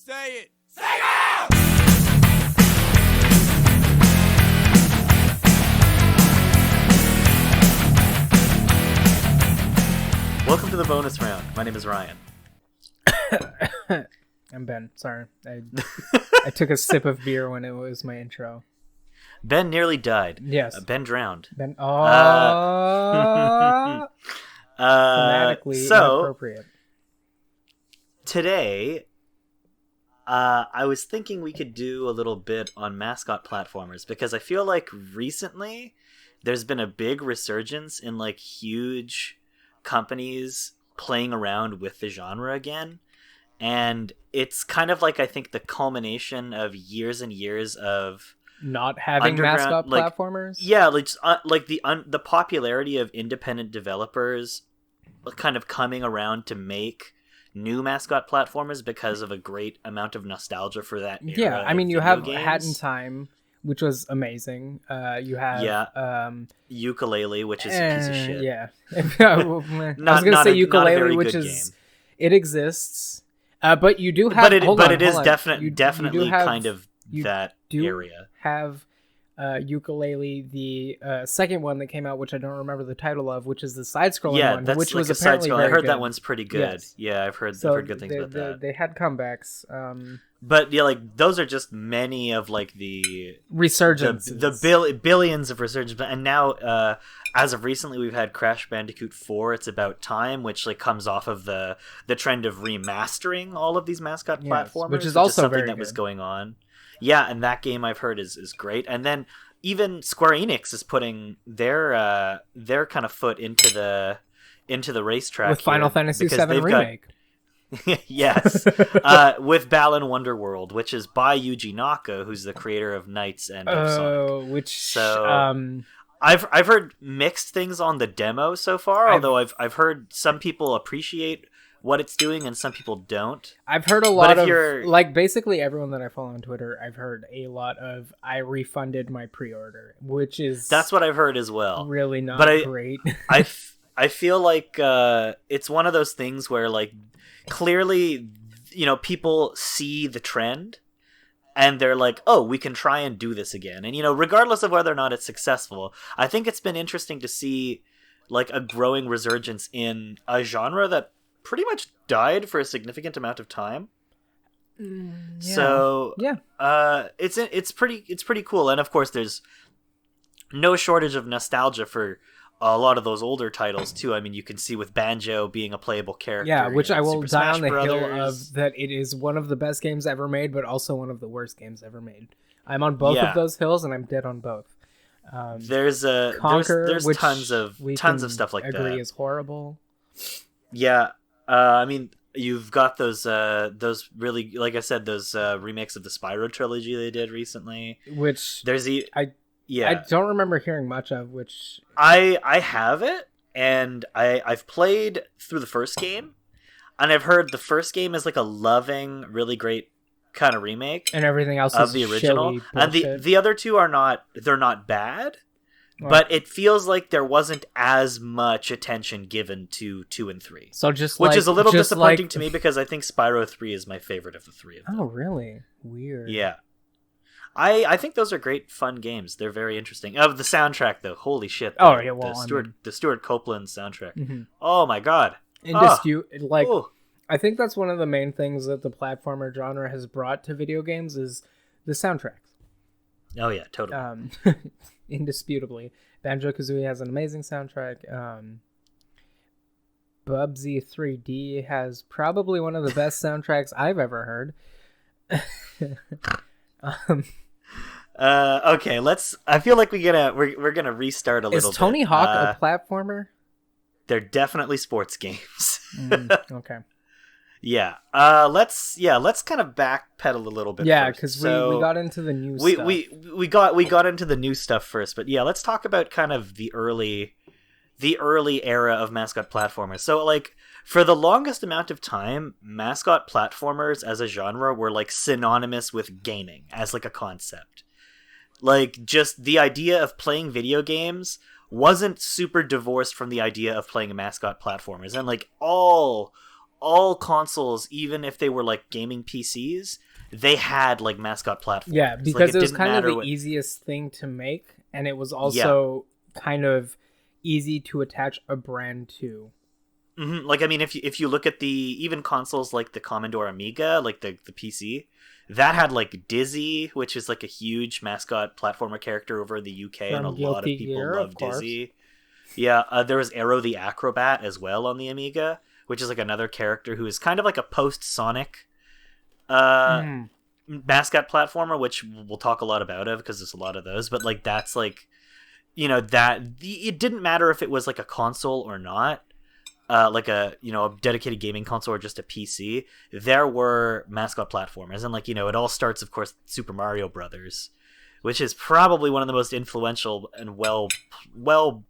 Say it. Say it! Welcome to the bonus round. My name is Ryan. I'm Ben. Sorry. I took a sip of beer when it was my intro. Ben nearly died. Yes. Ben drowned. Ben. Thematically inappropriate. Today, I was thinking we could do a little bit on Mascot Platformers because I feel like recently there's been a big resurgence in like huge companies playing around with the genre again. And it's kind of like, I think, the culmination of years and years of not having Mascot Platformers. Yeah, like the popularity of independent developers kind of coming around to make new Mascot Platformers because of a great amount of nostalgia for that era. Yeah, I mean, you have games. Hat in Time, which was amazing. You have Ukulele, which is a piece of shit. Yeah, I was gonna say Ukulele, which is game. It exists, but you do have. But it is definitely kind of that area. Have Ukulele, the second one that came out, which I don't remember the title of, which is the side-scrolling one, which was apparently very I heard good. that one's pretty good. Yes. Yeah, I've heard good things about that. They had comebacks. But yeah, like those are just many of like the resurgences, the billions of resurgences. And now, as of recently, we've had Crash Bandicoot 4. It's About Time, which like comes off of the trend of remastering all of these Mascot platformers, which is also something very that good. was going on. Yeah, and that game I've heard is great. And then even Square Enix is putting their kind of foot into the racetrack with Final Fantasy VII Remake. Yes, with Balan Wonderworld, which is by Yuji Naka, who's the creator of Knights and of Sonic. I've heard mixed things on the demo so far, although I've heard some people appreciate what it's doing and some people don't. I've heard a lot of like basically everyone that I follow on Twitter. I've heard a lot of I refunded my pre-order, which is that's what I've heard as well. Really not great. I feel like it's one of those things where like clearly, people see the trend and they're like, oh, we can try and do this again. And regardless of whether or not it's successful, I think it's been interesting to see like a growing resurgence in a genre that pretty much died for a significant amount of time. So it's pretty cool. And of course there's no shortage of nostalgia for a lot of those older titles too. I mean, you can see with Banjo being a playable character. Yeah, which I will Super die Smash on the Brothers. hill of that it is one of the best games ever made, but also one of the worst games ever made. I'm on both of those hills, and I'm dead on both. There's Conquer, there's which tons of stuff like that. Agree is horrible. Yeah, I mean, you've got those really, like I said, those remakes of the Spyro trilogy they did recently. Which I don't remember hearing much of. Which I have it, and I've played through the first game, and I've heard the first game is like a loving, really great kind of remake, and everything else of is the original. And bullshit. the other two are not bad. Well, but it feels like there wasn't as much attention given to 2 and 3. So which is a little disappointing to me because I think Spyro 3 is my favorite of the three of them. Oh, really? Weird. Yeah. I think those are great fun games. They're very interesting. The soundtrack though, holy shit. The Stuart Copeland soundtrack. Mm-hmm. Oh my god. I think that's one of the main things that the platformer genre has brought to video games is the soundtracks. Oh yeah, totally. Indisputably, Banjo-Kazooie has an amazing soundtrack. Bubsy 3D has probably one of the best soundtracks I've ever heard. Okay, I feel like we're gonna restart a little bit. Is Tony Hawk a platformer? They're definitely sports games. Okay. Yeah. Let's kind of backpedal a little bit. Yeah, because we got into the new stuff. We got into the new stuff first, but yeah, let's talk about kind of the early era of Mascot Platformers. So like for the longest amount of time, Mascot Platformers as a genre were like synonymous with gaming as like a concept. Like just the idea of playing video games wasn't super divorced from the idea of playing Mascot Platformers, and like all all consoles, even if they were like gaming PCs, they had like Mascot Platformers. Yeah, because it was kind of the easiest thing to make, and it was also kind of easy to attach a brand to. Mm-hmm. Like, I mean, if you look at the even consoles like the Commodore Amiga, like the PC, that had like Dizzy, which is like a huge Mascot platformer character over in the UK, and a lot of people love Dizzy. Yeah, there was Arrow the Acro-Bat as well on the Amiga, which is like another character who is kind of like a post-Sonic Mascot platformer, which we'll talk a lot about because there's a lot of those. But like that's like, you know, it didn't matter if it was like a console or not. Like a dedicated gaming console or just a PC, there were Mascot platformers, and like, you know, it all starts, of course, Super Mario Brothers, which is probably one of the most influential and well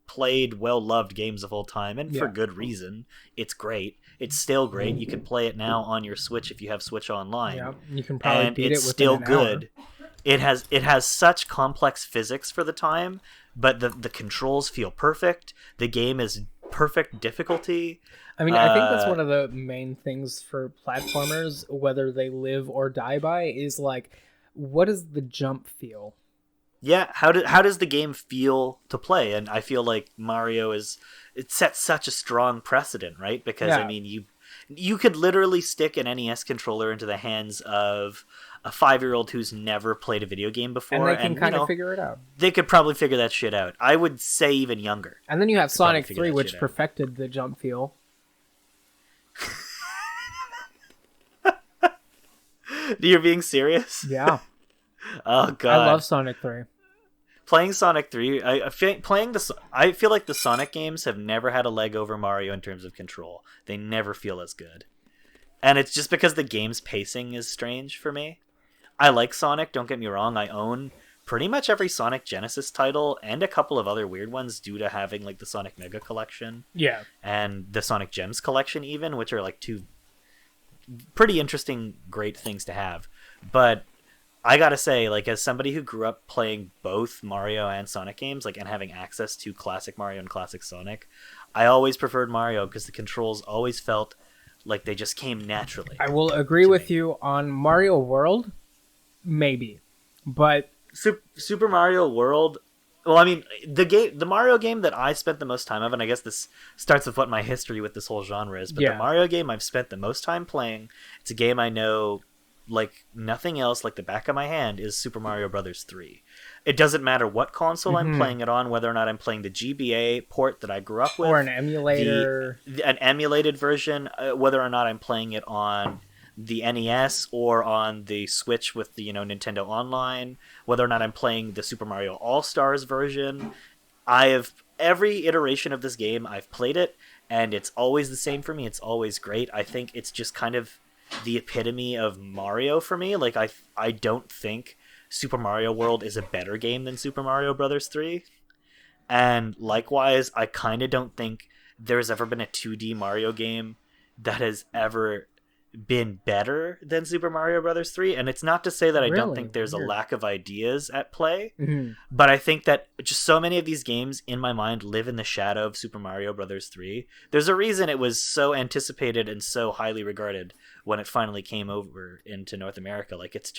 played, well loved games of all time, and for good reason. It's great. It's still great. You can play it now on your Switch if you have Switch Online. Yeah, you can probably beat it within still an good. Hour. It has such complex physics for the time, but the controls feel perfect. The game is perfect difficulty. I mean, I think that's one of the main things for platformers, whether they live or die by, is like, what does the jump feel? Yeah, how does the game feel to play? And I feel like Mario it sets such a strong precedent, right? Because I mean, you could literally stick an NES controller into the hands of a 5-year-old who's never played a video game before, and they can kind of figure it out. They could probably figure that shit out. I would say even younger. And then you have Sonic 3, which perfected the jump feel. You're being serious? Yeah. Oh god. I love Sonic 3. Playing Sonic 3, I feel like the Sonic games have never had a leg over Mario in terms of control. They never feel as good. And it's just because the game's pacing is strange for me. I like Sonic, don't get me wrong. I own pretty much every Sonic Genesis title and a couple of other weird ones due to having like the Sonic Mega Collection. Yeah. And the Sonic Gems Collection even, which are like two pretty interesting, great things to have. But I gotta say, like, as somebody who grew up playing both Mario and Sonic games, like, and having access to classic Mario and classic Sonic, I always preferred Mario because the controls always felt like they just came naturally. I will agree with you on Mario World, maybe, but Super Mario World. Well, I mean, the Mario game that I spent the most time of, and I guess this starts with what my history with this whole genre is, but the Mario game I've spent the most time playing, it's a game I know like nothing else, like the back of my hand, is Super Mario Brothers 3. It doesn't matter what console I'm playing it on, whether or not I'm playing the GBA port that I grew up with, or an emulator, an emulated version, whether or not I'm playing it on the NES or on the Switch with the Nintendo Online, whether or not I'm playing the Super Mario All-Stars version. Every iteration of this game, I've played it, and it's always the same for me. It's always great. I think it's just kind of the epitome of Mario for me. Like, I don't think Super Mario World is a better game than Super Mario Brothers 3. And likewise, I kind of don't think there's ever been a 2D Mario game that has ever been better than Super Mario Brothers 3. And it's not to say that I don't think there's a lack of ideas at play, but I think that just so many of these games in my mind live in the shadow of Super Mario Brothers 3. There's a reason it was so anticipated and so highly regarded when it finally came over into North America. Like, it's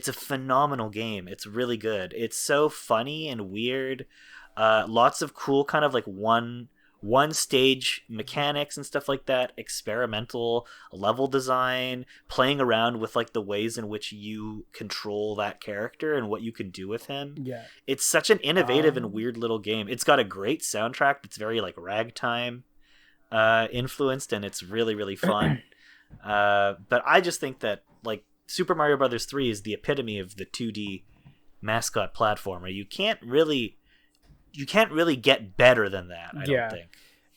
a phenomenal game. It's really good. It's so funny and weird. Lots of cool kind of like one stage mechanics and stuff like that, experimental level design, playing around with like the ways in which you control that character and what you can do with him. Yeah, it's such an innovative and weird little game. It's got a great soundtrack that's very like ragtime influenced, and it's really, really fun. But I just think that like Super Mario Brothers 3 is the epitome of the 2D Mascot platformer. You can't really get better than that, I don't think.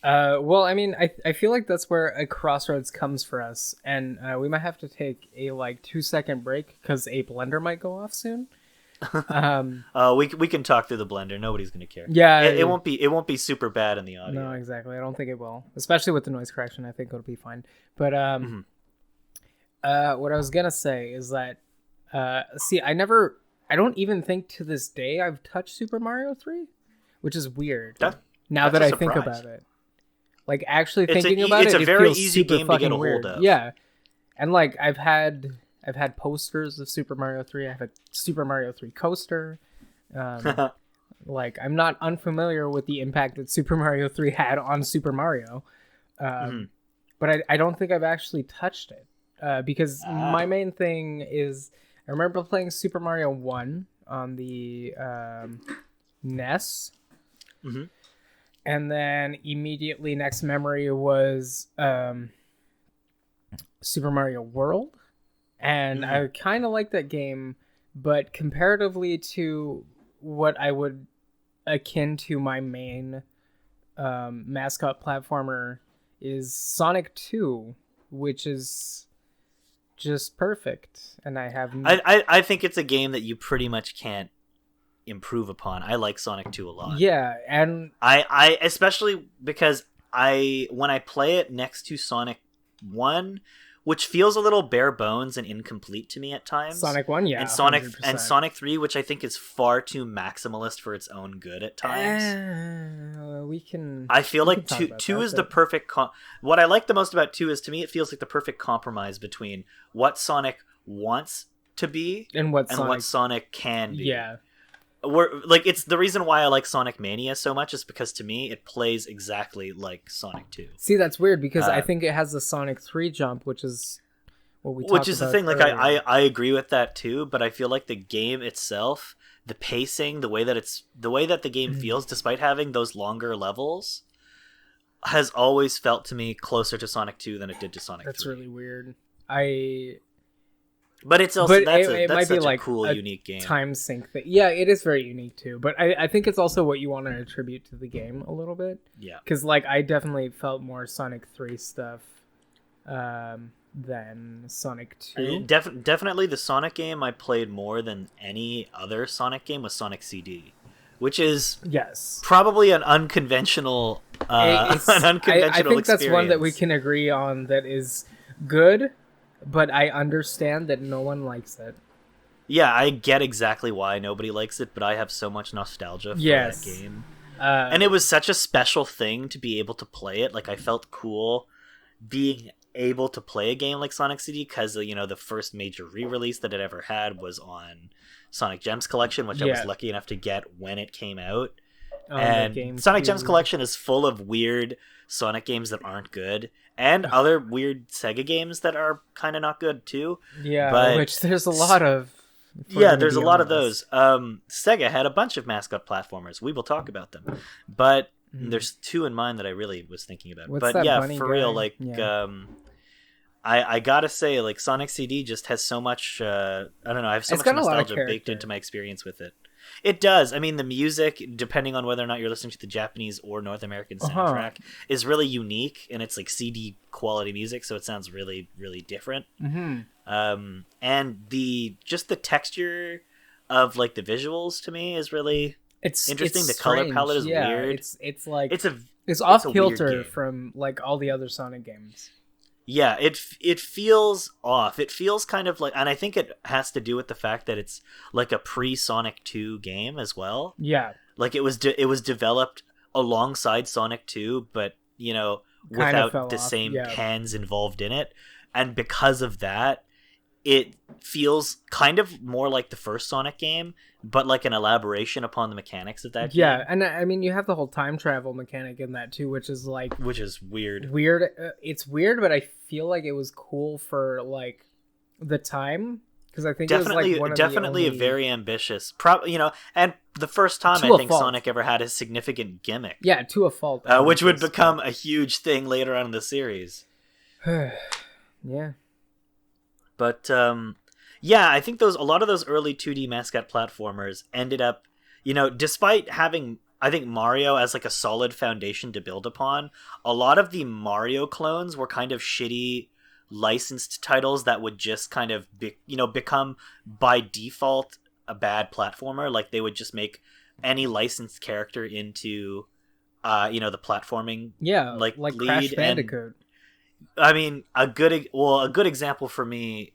Well, I mean, I feel like that's where a crossroads comes for us, and we might have to take a 2-second break because a blender might go off soon. We can talk through the blender. Nobody's gonna care. Yeah, it won't be super bad in the audio. No, exactly. I don't think it will, especially with the noise correction. I think it'll be fine. But what I was gonna say is that see, I don't even think to this day I've touched Super Mario 3. Which is weird. Now that I think about it. Like actually It's thinking about it's it, a it very feels easy super game to get fucking a hold weird. of. Yeah, and like I've had posters of Super Mario 3. I have a Super Mario 3 coaster. Like I'm not unfamiliar with the impact that Super Mario 3 had on Super Mario, but I don't think I've actually touched it because my main thing is I remember playing Super Mario 1 on the NES. And then immediately next memory was Super Mario World. And I kind of like that game, but comparatively to what I would akin to my main mascot platformer is Sonic 2, which is just perfect. And I have... I think it's a game that you pretty much can't improve upon. I like Sonic 2 a lot. Yeah, and I especially because when I play it next to Sonic 1, which feels a little bare bones and incomplete to me at times. Sonic 1, yeah, and Sonic 100%. and Sonic 3, which I think is far too maximalist for its own good at times. We can. I feel we like can talk about two that, is but- the perfect. What I like the most about 2 is, to me, it feels like the perfect compromise between what Sonic wants to be and what Sonic can be. Yeah. It's the reason why I like Sonic Mania so much is because to me it plays exactly like Sonic 2. See, that's weird because I think it has the Sonic 3 jump, which is what we talked Which is the about thing, like earlier. I agree with that too, but I feel like the game itself, the pacing, the way that the game feels, despite having those longer levels, has always felt to me closer to Sonic 2 than it did to Sonic 3. That's really weird. But it's also But it might be such like a cool, a unique game. time sync thing. Yeah, it is very unique too. But I think it's also what you want to attribute to the game a little bit. Yeah. Because like I definitely felt more Sonic 3 stuff than Sonic 2. Definitely the Sonic game I played more than any other Sonic game was Sonic CD, which is Yes. probably an unconventional I think experience. that's one that we can agree on that is good, but I understand that no one likes it. Yeah, I get exactly why nobody likes it, but I have so much nostalgia for Yes. that game. And it was such a special thing to be able to play it. Like, I felt cool being able to play a game like Sonic CD because, the first major re-release that it ever had was on Sonic Gems Collection, which I was lucky enough to get when it came out. And Sonic Gems Collection is full of weird Sonic games that aren't good, and other weird Sega games that are kind of not good too. Yeah, but which there's a lot of. Yeah, there's a lot of those. Sega had a bunch of mascot platformers. We will talk about them, but there's 2 in mind that I really was thinking about. What's but that yeah, bunny for guy? real, like, Yeah. I gotta say, like, Sonic CD just has so much. I don't know. I have so It's much got a lot of nostalgia baked character. into my experience with it. It does. I mean, the music, depending on whether or not you're listening to the Japanese or North American soundtrack, is really unique, and it's like CD quality music, so it sounds really, really different. And the texture of like the visuals to me is really interesting. It's The color strange. palette is Yeah, weird. It's like It's off a weird kilter game. from like all the other Sonic games. Yeah, it feels off. It feels kind of like, and I think it has to do with the fact that it's like a pre-Sonic 2 game as well. Yeah, Like it was developed alongside Sonic 2, but fell without the off, same yeah. hands involved in it, and because of that, it feels kind of more like the first Sonic game, but like an elaboration upon the mechanics of that yeah, game. and I mean you have the whole time travel mechanic in that too, which is like Which is weird. weird. It's weird, but I feel like it was cool for like the time because I think it was like one of Definitely the only... a very ambitious, and the first time To I a think fault. Sonic ever had a significant gimmick, to a fault, which would become a huge thing later on in the series. yeah. But yeah, I think a lot of those early 2D mascot platformers ended up, despite having, I think, Mario as like a solid foundation to build upon, a lot of the Mario clones were kind of shitty licensed titles that would just kind of become by default a bad platformer. Like they would just make any licensed character into the platforming like Crash lead. Bandicoot. I mean, a good example for me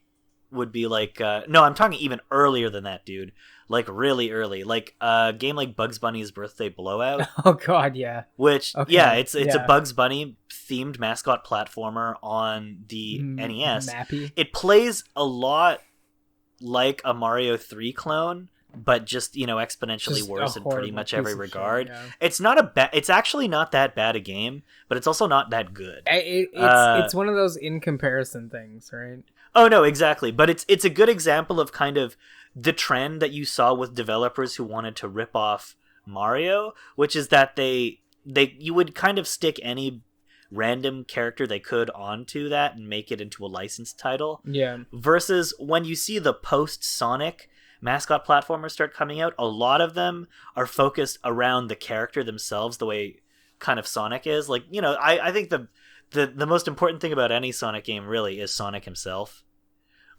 would be like no, I'm talking even earlier than that, dude. Like really early, like a game like Bugs Bunny's Birthday Blowout. Oh God, yeah. Which Okay, yeah, it's yeah. a Bugs Bunny themed mascot platformer on the NES. Mappy. It plays a lot like a Mario 3 clone, but just, you know, exponentially Just worse a in pretty horrible much piece every of shit, regard. yeah. It's not a bad. It's actually not that bad a game, but it's also not that good. It's one of those in comparison things, right? Oh no, exactly. But it's a good example of kind of the trend that you saw with developers who wanted to rip off Mario, which is that you would kind of stick any random character they could onto that and make it into a licensed title. Yeah. Versus when you see the post Sonic mascot platformers start coming out, a lot of them are focused around the character themselves, the way kind of Sonic is. Like, you know, I think the most important thing about any Sonic game really is Sonic himself.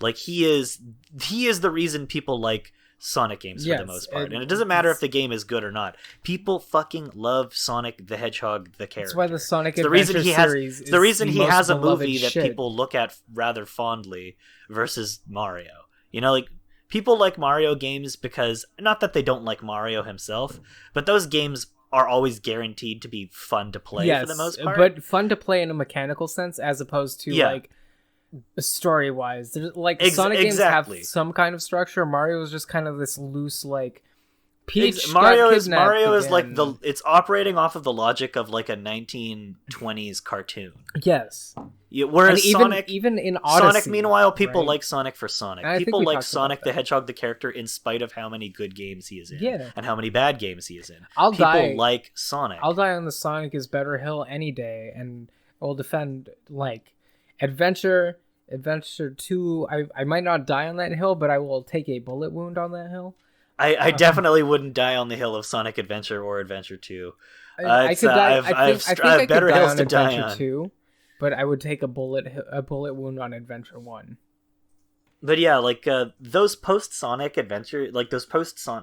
Like he is the reason people like Sonic games for the most part. And it doesn't matter if the game is good or not. People fucking love Sonic the Hedgehog, the character. That's why the Sonic the reason Adventure he has series is the reason he most has a beloved movie that shit. people look at rather fondly versus Mario. You know, like people like Mario games because not that they don't like Mario himself, but those games are always guaranteed to be fun to play for the most part. But fun to play in a mechanical sense as opposed to like story wise. There's like Sonic games have some kind of structure. Mario is just kind of this loose like Peach Mario is again. like it's operating off of the logic of like a 1920s cartoon. Yes. Whereas even in Odyssey, Sonic, meanwhile, people right? like Sonic for Sonic. I think People we like talked about Sonic the that. Hedgehog, the character, in spite of how many good games he is in, Yeah. and how many bad games he is in. People like Sonic. I'll die on the Sonic is better hill any day, and I'll defend like Adventure 2. I might not die on that hill, but I will take a bullet wound on that hill. I definitely wouldn't die on the hill of Sonic Adventure or Adventure 2. I could die. I think I better could die hills on to die Adventure on. 2, but I would take a bullet wound on Adventure 1. But yeah, like those post-Sonic Adventure, like those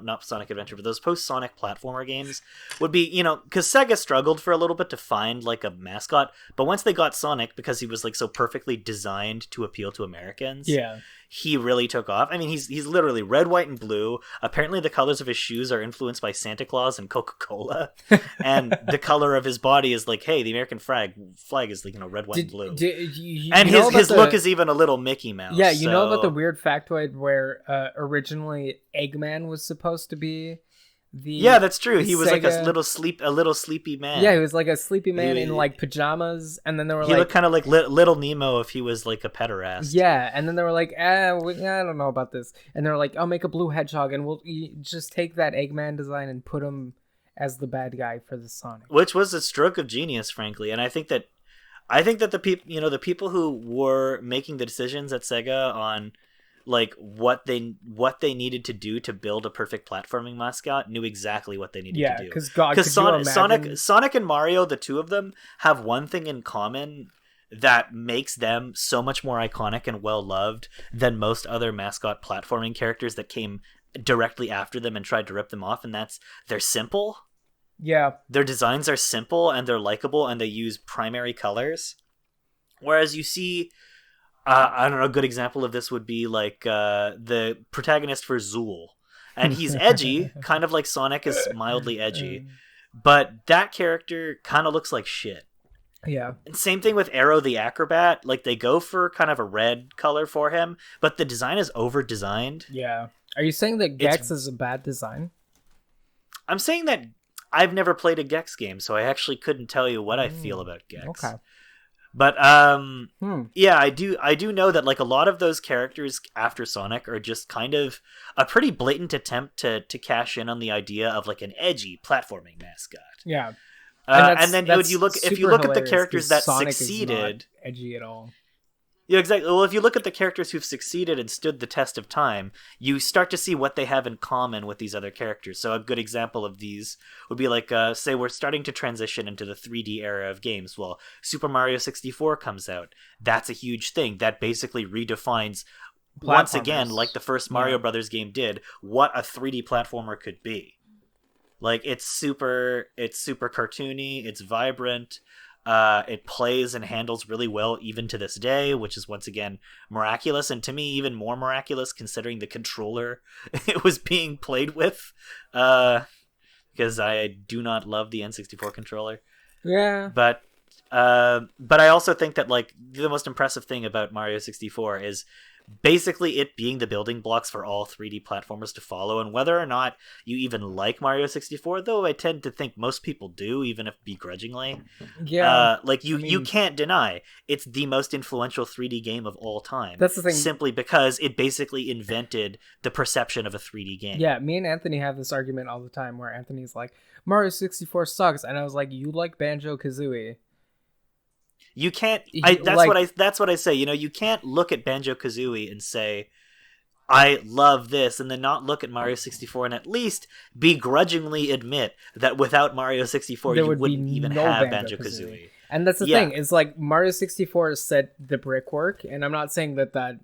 not Sonic Adventure, but those post-Sonic platformer games would be, you know, because Sega struggled for a little bit to find like a mascot, but once they got Sonic, because he was like so perfectly designed to appeal to Americans, Yeah. he really took off. I mean, he's literally red, white, and blue. Apparently the colors of his shoes are influenced by Santa Claus and Coca-Cola, and the color of his body is like, hey, the American flag is like, you know, red, white, and blue. And his look is even a little Mickey Mouse. Yeah, you know about the weird factoid where originally Eggman was supposed to be the Yeah, that's true. He was like Sega- a little sleepy man. Yeah, he was like a sleepy man in like pajamas, and then they were he like, looked kind of like Little Nemo if he was like a pederast. yeah, and then they were like, I don't know about this, and they were like, I'll make a blue hedgehog, and we'll just take that Eggman design and put him as the bad guy for the Sonic, which was a stroke of genius, frankly. And I think that the people who were making the decisions at Sega on like what they needed to do to build a perfect platforming mascot knew exactly what they needed to do. Because Sonic and Mario, the two of them, have one thing in common that makes them so much more iconic and well loved than most other mascot platforming characters that came directly after them and tried to rip them off, and that's they're simple. Yeah, Their designs are simple and they're likable, and they use primary colors. Whereas you see, I don't know, a good example of this would be like the protagonist for Zool. And he's edgy, kind of like Sonic is mildly edgy. But that character kind of looks like shit. Yeah. And same thing with Arrow the acro-bat. Like, they go for kind of a red color for him, but the design is over-designed. Yeah. Are you saying that Gex is a bad design? I'm saying that I've never played a Gex game, so I actually couldn't tell you what I feel about Gex. Okay. But yeah, I do know that like a lot of those characters after Sonic are just kind of a pretty blatant attempt to cash in on the idea of like an edgy platforming mascot. Yeah. And then if you look at the characters that Sonic succeeded, is not edgy at all. Yeah, exactly. Well, if you look at the characters who've succeeded and stood the test of time, you start to see what they have in common with these other characters. So a good example of these would be like, say we're starting to transition into the 3D era of games. Well, Super Mario 64 comes out. That's a huge thing. That basically redefines, once again, like the first Mario Brothers game did, what a 3D platformer could be. Like, it's super cartoony, it's vibrant. It plays and handles really well even to this day, which is once again miraculous, and to me even more miraculous considering the controller it was being played with, because I do not love the N64 controller. Yeah. But I also think that like the most impressive thing about Mario 64 is basically it being the building blocks for all 3D platformers to follow, and whether or not you even like Mario 64, though I tend to think most people do, even if begrudgingly. Yeah. You can't deny it's the most influential 3D game of all time. That's the thing. Simply because it basically invented the perception of a 3D game. Yeah, me and Anthony have this argument all the time where Anthony's like, Mario 64 sucks, and I was like, you like Banjo-Kazooie. You can't. That's what I say. You know, you can't look at Banjo-Kazooie and say, "I love this," and then not look at Mario 64 and at least begrudgingly admit that without Mario 64, you wouldn't even have Banjo-Kazooie. And that's the thing. Is like Mario 64 set the brickwork, and I'm not saying that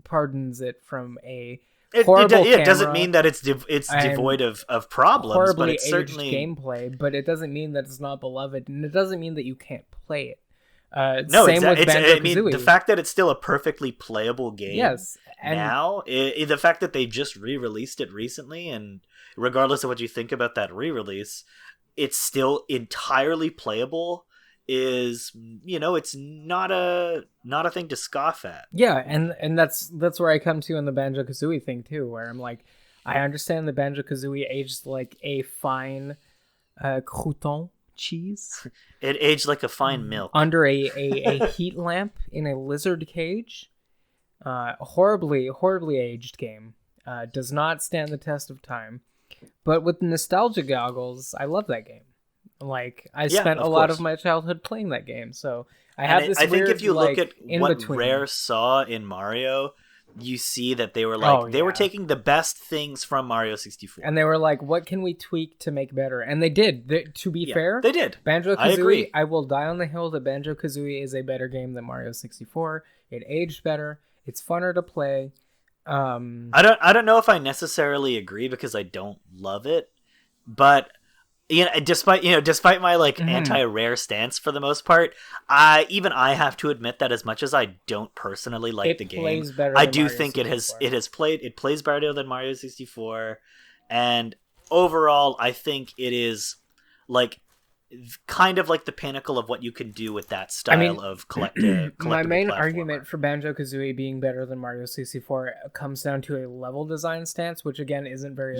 pardons it from a horrible it doesn't mean that it's devoid of problems, horribly but it's certainly gameplay. But it doesn't mean that it's not beloved, and it doesn't mean that you can't play it. No, same with Banjo-Kazooie. I mean, the fact that it's still a perfectly playable game now, the fact that they just re-released it recently, and regardless of what you think about that re-release, it's still entirely playable, is, you know, it's not a thing to scoff at. Yeah, and that's where I come to in the Banjo-Kazooie thing too, where I'm like, I understand the Banjo-Kazooie aged like a fine crouton cheese. It aged like a fine milk under a heat lamp in a lizard cage. Horribly aged game. Does not stand the test of time. But with nostalgia goggles, I love that game. Like, I spent a lot of my childhood playing that game, so I have this. I think if you look at what Rare saw in Mario, you see that they were like they were taking the best things from Mario 64, and they were like, what can we tweak to make better? And they did. To be fair, they did. Banjo-Kazooie, I will die on the hill that Banjo-Kazooie is a better game than Mario 64. It aged better, it's funner to play. I don't know if I necessarily agree, because I don't love it, but despite my like anti-Rare stance for the most part, I have to admit that as much as I don't personally like the game, I do think it plays better than Mario 64, and overall I think it is like kind of like the pinnacle of what you can do with that style of collectible. My main platformer. argument for Banjo-Kazooie being better than Mario 64 comes down to a level design stance, which again isn't very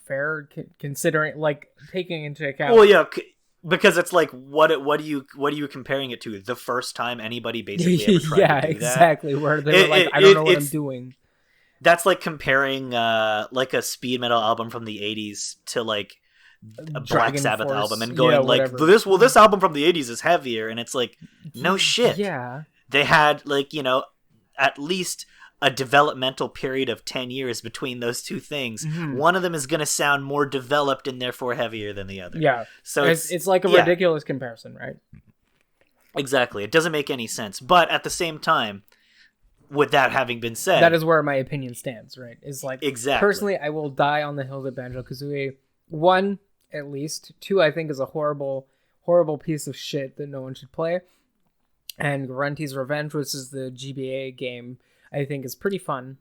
fair, considering taking into account. Well, yeah, because it's like what are you comparing it to? The first time anybody basically ever tried to do exactly. that? Where they were like, I don't know what I'm doing. That's like comparing like a speed metal album from the 80s to like a Black Sabbath album and going this album from the 80s is heavier, and it's like, no shit. Yeah. They had like, at least a developmental period of 10 years between those two things. Mm-hmm. One of them is going to sound more developed and therefore heavier than the other. Yeah. So it's like a ridiculous comparison, right? Exactly. It doesn't make any sense. But at the same time, with that having been said, that is where my opinion stands, right? Is like, exactly. Personally, I will die on the hill that Banjo-Kazooie, 1, at least. 2, I think, is a horrible piece of shit that no one should play. And Grunty's Revenge, which is the GBA game, I think is pretty fun.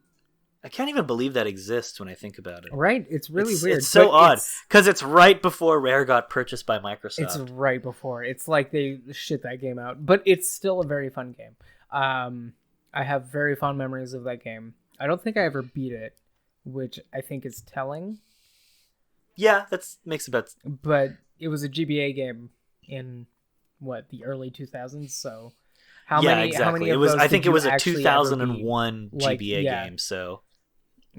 I can't even believe that exists when I think about it. Right? It's really weird. It's so odd, because it's right before Rare got purchased by Microsoft. It's right before. It's like they shit that game out. But it's still a very fun game. I have very fond memories of that game. I don't think I ever beat it, which I think is telling. Yeah, that makes about... But it was a GBA game in, the early 2000s, so... How many of those I think it was a actually 2001 GBA game, so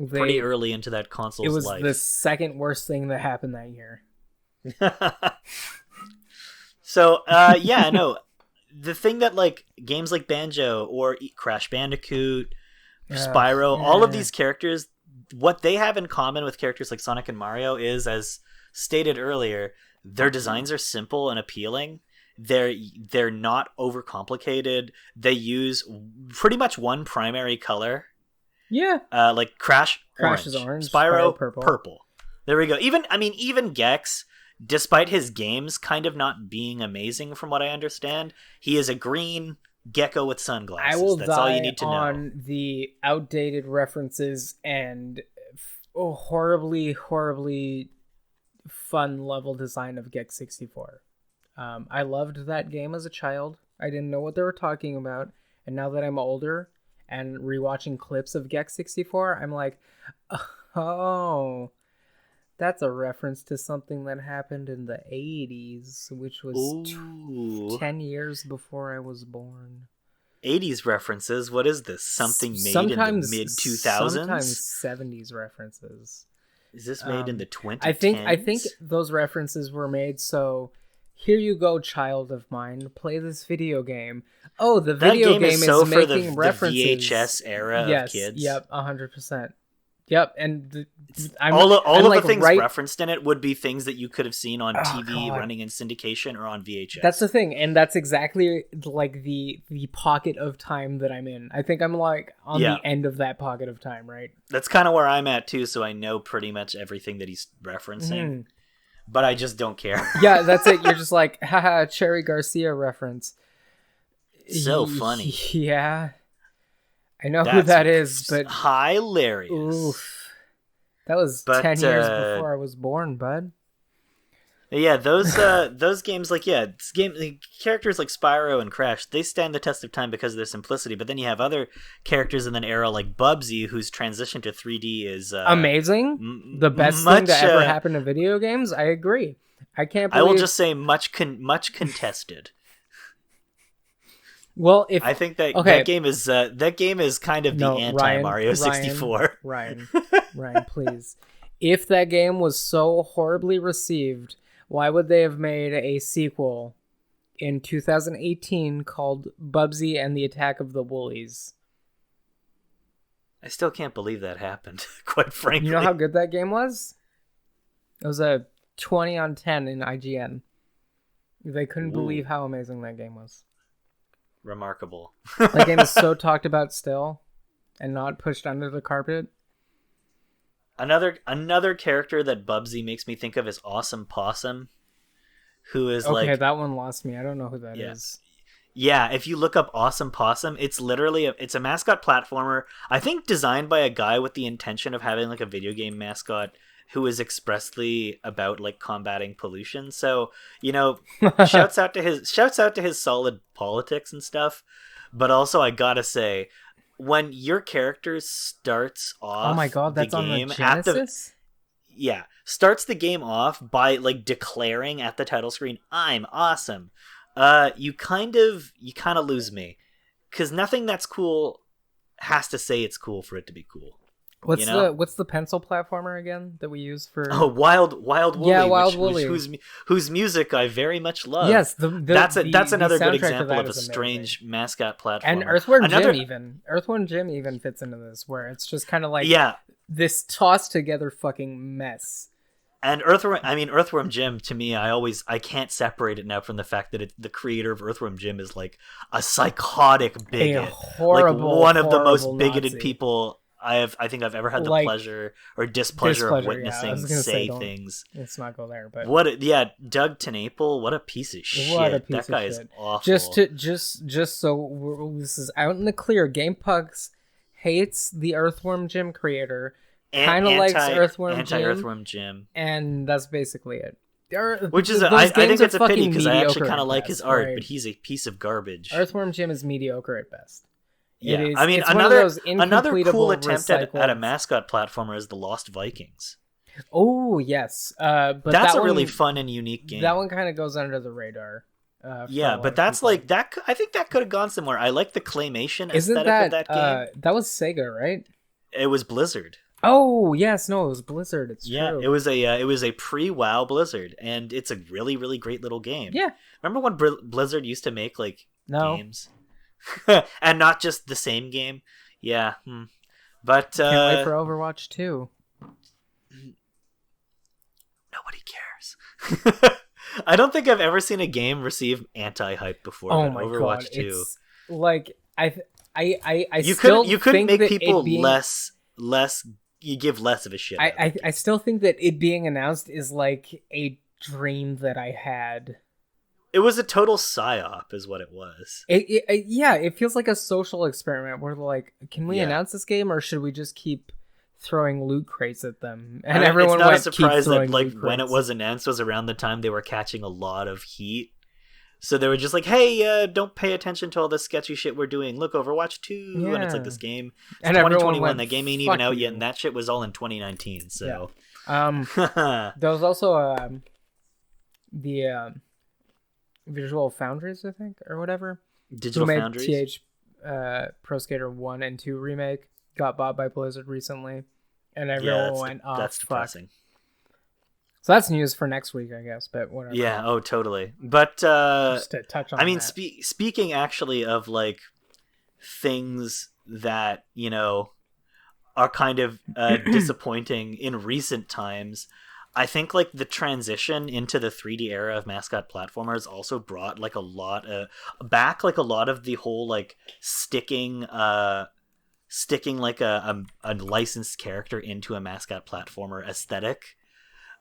pretty early into that console's life. It was the second worst thing that happened that year. So, no. The thing that, games like Banjo or Crash Bandicoot, Spyro, all of these characters, what they have in common with characters like Sonic and Mario is, as stated earlier, their designs are simple and appealing. They're not overcomplicated. They use pretty much one primary color. Yeah. Like Crash is orange. Spyro purple. There we go. Even Gex, despite his games kind of not being amazing from what I understand, he is a green gecko with sunglasses. I will That's die all you need to know. on the outdated references and horribly fun level design of Gex 64. I loved that game as a child. I didn't know what they were talking about, and now that I'm older and rewatching clips of Gex 64, I'm like, oh, that's a reference to something that happened in the 80s, which was 10 years before I was born. 80s references? What is this? Something made in the mid-2000s? Sometimes 70s references. Is this made in the 2010s? I think those references were made so, here you go, child of mine, play this video game. Oh, the video game is so for making the references. The VHS era of kids. Yep, 100%. Yep, and all of like the things referenced in it would be things that you could have seen on TV running in syndication or on VHS. That's the thing, and that's exactly like the pocket of time that I'm in. I think I'm like on the end of that pocket of time, right? That's kind of where I'm at too, so I know pretty much everything that he's referencing, but I just don't care. Yeah, that's it. You're just like, haha, Cherry Garcia reference. So funny. Yeah. I know who that is, but hilarious. Oof. That was 10 years before I was born, bud. Yeah, those games, like, characters like Spyro and Crash, they stand the test of time because of their simplicity. But then you have other characters in that era, like Bubsy, whose transition to 3D is amazing. The best thing that ever happened to video games. I agree. I can't believe... I will just say much contested. Well, I think that game is kind of the anti-Mario 64. Ryan, please. If that game was so horribly received, why would they have made a sequel in 2018 called Bubsy and the Attack of the Woolies? I still can't believe that happened, quite frankly. You know how good that game was? It was a 20 on 10 in IGN. They couldn't believe how amazing that game was. Remarkable. That game is so talked about still and not pushed under the carpet. Another character that Bubsy makes me think of is Awesome Possum, who is okay, that one lost me. I don't know who that is. Yeah, if you look up Awesome Possum, it's literally it's a mascot platformer, I think designed by a guy with the intention of having like a video game mascot who is expressly about like combating pollution. So, shouts out to his solid politics and stuff. But also, I gotta say, when your character starts off, oh my god, that's on the Genesis. Starts the game off by like declaring at the title screen, "I'm awesome." You kind of lose me, because nothing that's cool has to say it's cool for it to be cool. What's the pencil platformer again that we use for? Oh, Wild Woolly. Yeah, Wild Woolly. Whose music I very much love. Yes, that's another good example of a strange mascot platformer. And Earthworm Jim even fits into this, where it's just kind of like this tossed together fucking mess. And Earthworm Jim, to me, I can't separate it now from the fact that the creator of Earthworm Jim is like a psychotic bigot, horrible, like one of the most Nazi. bigoted people I think I've ever had the pleasure or displeasure of witnessing say things. Let's not go there, but Doug TenNapel, what a piece of shit. That guy is awful. Just so this is out in the clear, GamePunx hates the Earthworm Jim creator. Kind of likes Earthworm Jim, and that's basically it. Which is, I think it's a pity because I actually kind of like his art, but he's a piece of garbage. Earthworm Jim is mediocre at best. Yeah, another cool attempt at a mascot platformer is the Lost Vikings. Oh yes, but that's a really fun and unique game. That one kind of goes under the radar. But that's like that. I think that could have gone somewhere. I like the claymation aesthetic of that game. That was Sega, right? It was Blizzard. Oh yes, no, it was Blizzard. It's true. It was a pre-WoW Blizzard, and it's a really, really great little game. Yeah, remember when Blizzard used to make games, and not just the same game? Yeah, but can't wait for Overwatch 2. Nobody cares. I don't think I've ever seen a game receive anti-hype before. Oh my Overwatch god, 2. It's like I you still couldn't think make that people being... less. You give less of a shit. I still think that it being announced is like a dream that I had. It was a total psyop, is what it was. It feels like a social experiment where they're like, can we announce this game, or should we just keep throwing loot crates at them? And everyone it's not went, a surprise keep that throwing loot when it crates. was announced was around the time they were catching a lot of heat. So they were just like, hey, don't pay attention to all this sketchy shit we're doing. Look, Overwatch 2. And it's like, this game, it's and 2021. Went, that game ain't even out you. yet. And that shit was all in 2019. So there was also the Visual Foundries, I think, or whatever. Digital who Foundries? made Pro Skater 1 and 2 remake. Got bought by Blizzard recently. And everyone went, oh, that's fuck. depressing. So that's news for next week, I guess, but whatever. Yeah, oh, totally. But, just to touch on that. Speaking actually of, like, things that, you know, are kind of disappointing in recent times, I think, like, the transition into the 3D era of Mascot Platformers also brought, like, a lot of the whole, like, sticking like a licensed character into a Mascot Platformer aesthetic.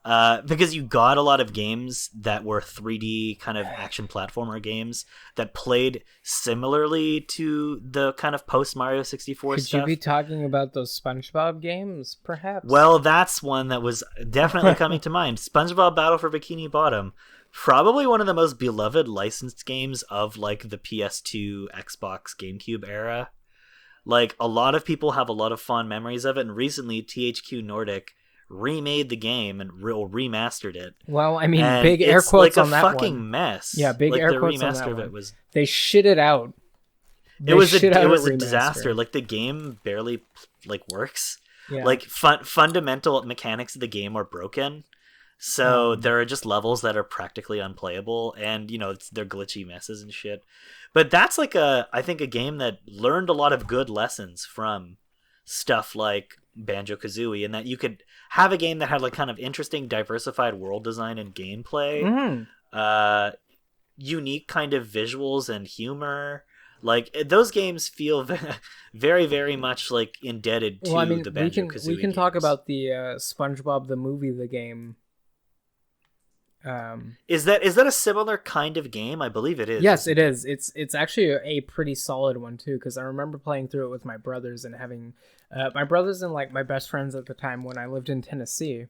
Because you got a lot of games that were 3D kind of action platformer games that played similarly to the kind of post Mario 64 stuff. Could you be talking about those SpongeBob games, perhaps? Well, that's one that was definitely coming to mind. SpongeBob Battle for Bikini Bottom. Probably one of the most beloved licensed games of, like, the PS2, Xbox, GameCube era. Like, a lot of people have a lot of fond memories of it, and recently THQ Nordic remade the game and remastered it. Well, I mean, and big air quotes like on that one. It's like a fucking mess. Yeah, big like, air the quotes on that remaster of one. it was. They shit it out. It was a disaster. Like, the game barely, like, works. Yeah. Like, fundamental mechanics of the game are broken. So there are just levels that are practically unplayable, and, you know, they're glitchy messes and shit. But that's like I think a game that learned a lot of good lessons from stuff like Banjo-Kazooie, and that you could have a game that had, like, kind of interesting, diversified world design and gameplay, unique kind of visuals and humor. Like, those games feel very, very much, like, indebted to the Banjo-Kazooie we can games. talk about the SpongeBob the movie, the game. Is that a similar kind of game? I believe it is. Yes, it is. It's actually a pretty solid one too, because I remember playing through it with my brothers and having my brothers and, like, my best friends at the time when I lived in Tennessee.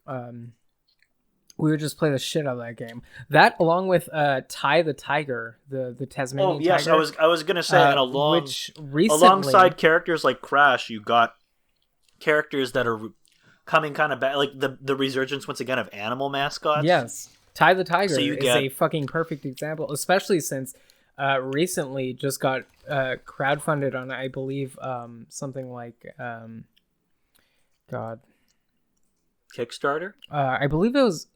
We would just play the shit out of that game. That, along with Ty the Tiger, the Tasmanian tiger. Oh yes, tiger, I was gonna say, and which recently, alongside characters like Crash, you got characters that are coming kind of back, like the resurgence once again of animal mascots. Yes, Ty the Tiger So is a fucking perfect example, especially since recently just got crowdfunded on, I believe, something like Kickstarter. I believe it was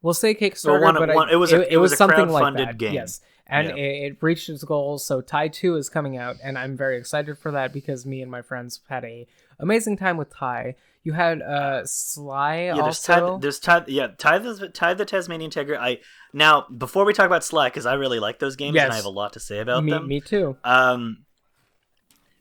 we'll say Kickstarter, it was a something like crowdfunded that. game. Yes, and it reached its goals. So Ty 2 is coming out, and I'm very excited for that because me and my friends had a amazing time with Ty. You had Sly also. There's Ty the Tasmanian Tiger. Now, before we talk about Sly, because I really like those games, and I have a lot to say about them. Me too.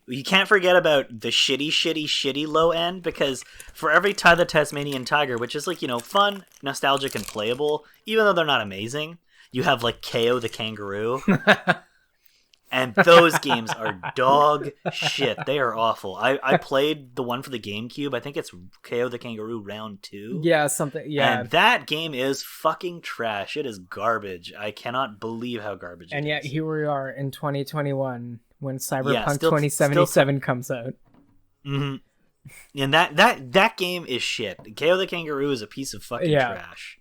You can't forget about the shitty low end, because for every Ty the Tasmanian Tiger, which is, like, you know, fun, nostalgic, and playable, even though they're not amazing, you have, like, KO the Kangaroo. And those games are dog shit. They are awful. I played the one for the GameCube. I think it's KO the Kangaroo Round 2. Yeah, something. Yeah. And that game is fucking trash. It is garbage. I cannot believe how garbage it is. And yet here we are in 2021 when Cyberpunk still 2077 comes out. Mm-hmm. And that game is shit. KO the Kangaroo is a piece of fucking trash.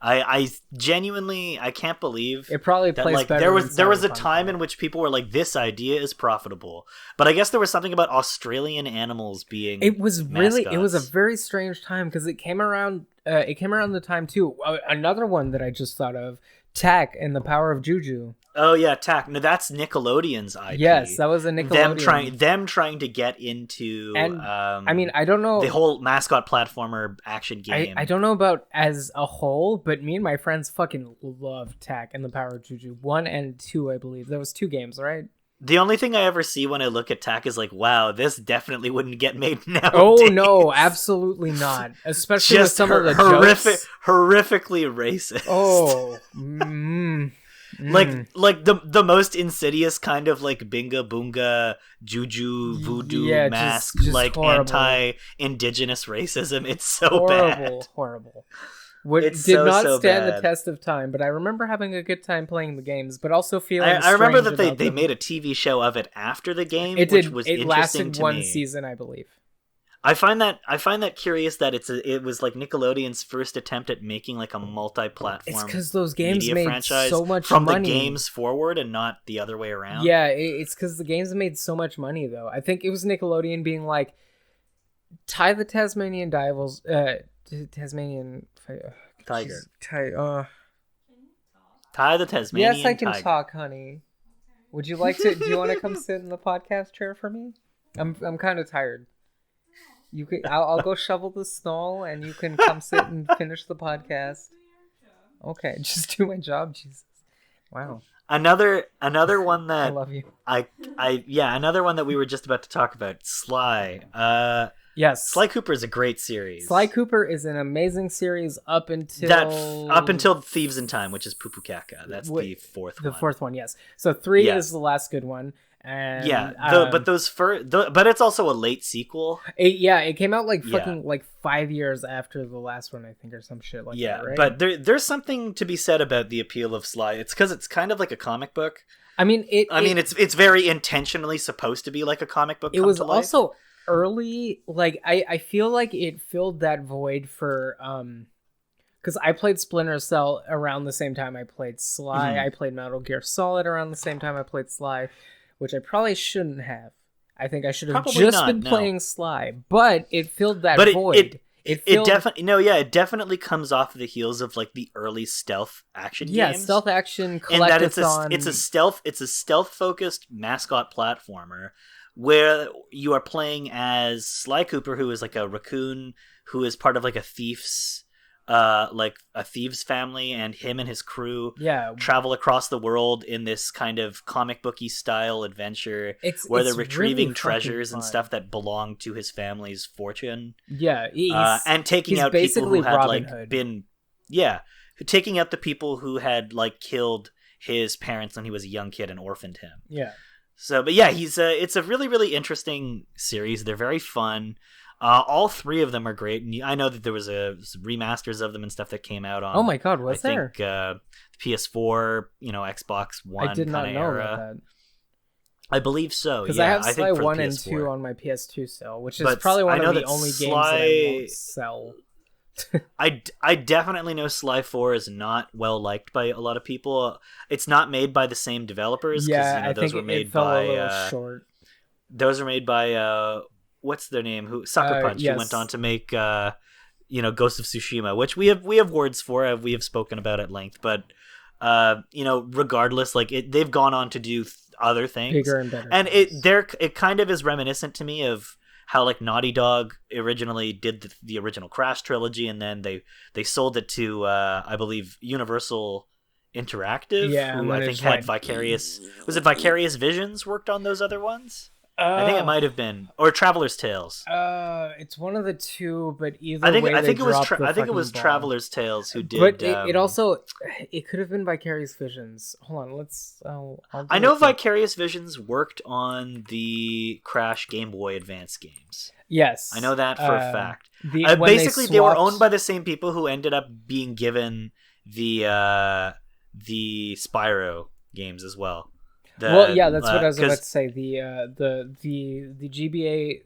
I genuinely, I can't believe it probably that, plays like, better. there was a time in which people were like, this idea is profitable, but I guess there was something about Australian animals being it was mascots. a very strange time, because it came around the time too, another one that I just thought of, Tak and the Power of Juju. Oh yeah, Tak. No, that's Nickelodeon's IP. Yes, that was a Nickelodeon. Them trying to get into, and I mean, I don't know, the whole Mascot Platformer action game. I don't know about as a whole, but me and my friends fucking loved Tak and the Power of Juju 1 and 2, I believe. There was 2 games, right? The only thing I ever see when I look at TAC is like, wow, this definitely wouldn't get made nowadays. Oh no, absolutely not. Especially with some of the jokes. Horrifically racist. Oh, like the most insidious kind of like binga boonga juju voodoo mask, just like horrible. anti-indigenous racism. It's so bad. Horrible. It's did so, not so stand bad. the test of time, but I remember having a good time playing the games, but also feeling I remember strange that about they them. made a TV show of it after the game, It which did. was It interesting lasted to one me. season, I believe. I find that curious that it was like Nickelodeon's first attempt at making like a multi-platform. It's because those games media made franchise so much from money. the games forward and not the other way around. Yeah, it's because the games made so much money, though. I think it was Nickelodeon being like, tie the Tasmanian Devils, Tasmanian Tiger. Tie Tie the Tasmanian Yes, I can tiger. talk, honey. Would you like to? Do you want to come sit in the podcast chair for me? I'm kind of tired. You could. I'll go shovel the snow, and you can come sit and finish the podcast. Okay, just do my job, Jesus. Wow. Another one I that love you. another one that we were just about to talk about, Sly. Yes. Sly Cooper is a great series. Sly Cooper is an amazing series up until Thieves in Time, which is Poo Poo Kaka. That's the fourth one. The fourth one, yes. So 3 Yeah. is the last good one. And but it's also a late sequel. It came out like fucking like 5 years after the last one, I think, or some shit like that, right? But there's something to be said about the appeal of Sly. It's because it's kind of like a comic book. I mean, it's very intentionally supposed to be like a comic book. It was also early. Like I feel like it filled that void for because I played Splinter Cell around the same time I played Sly. I played Metal Gear Solid around the same time I played Sly, which I probably shouldn't have. I think I should have been playing Sly, but it filled that void. It definitely comes off the heels of like the early stealth action games. Yeah, stealth action. In that it's a stealth focused mascot platformer where you are playing as Sly Cooper, who is like a raccoon who is part of like a thieves family, and him and his crew travel across the world in this kind of comic booky style adventure where they're retrieving really treasures and stuff that belong to his family's fortune. Yeah, and taking out people who had Robin Hood. taking out the people who had like killed his parents when he was a young kid and orphaned him. Yeah. So, but yeah, it's a really, really interesting series. They're very fun. All three of them are great, and I know that there was remasters of them and stuff that came out on. Oh my god, was there? I think PS4, Xbox One. I did not know era. about that. I believe so. Because yeah, I have Sly think for 1 the and PS4. 2 on my PS2 still, which is probably one of the only games that I won't sell. I definitely know Sly 4 is not well liked by a lot of people. It's not made by the same developers. Yeah, I those think were made it fell by, a little short. Those were made by what's their name? Sucker Punch, yes. who went on to make Ghost of Tsushima, which we have words for. We have spoken about at length, but regardless, like they've gone on to do other things, bigger and better. And it kind of is reminiscent to me of how like Naughty Dog originally did the original Crash trilogy, and then they sold it to I believe Universal Interactive, who I think had Vicarious Visions worked on those other ones. I think it might have been, or Traveler's Tales. It's one of the two, but either I think way, I think they it was ball. Traveler's Tales who did. But it also could have been Vicarious Visions. Hold on, let's. I know Vicarious Visions worked on the Crash Game Boy Advance games. Yes, I know that for a fact. Basically, they were owned by the same people who ended up being given the Spyro games as well. That's what I was about to say. The GBA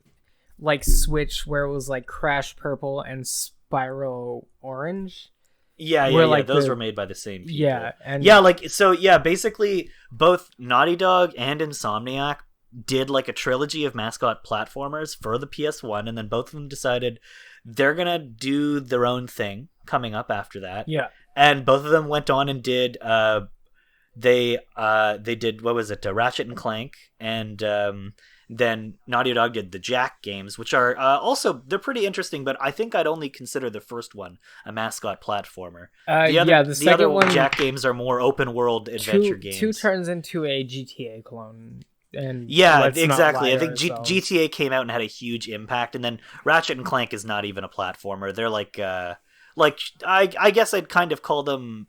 like Switch where it was like Crash Purple and Spyro Orange. Those were made by the same people. Basically both Naughty Dog and Insomniac did like a trilogy of mascot platformers for the PS1, and then both of them decided they're gonna do their own thing coming up after that. Yeah, and both of them went on and did. They did, what was it, Ratchet and Clank, and then Naughty Dog did the Jack games, which are also, they're pretty interesting, but I think I'd only consider the first one a mascot platformer. The other one, Jack games are more open world adventure games. 2 turns into a GTA clone. and Yeah, let's not exactly. lie I to think ourselves. GTA came out and had a huge impact, and then Ratchet and Clank is not even a platformer. They're like I guess I'd kind of call them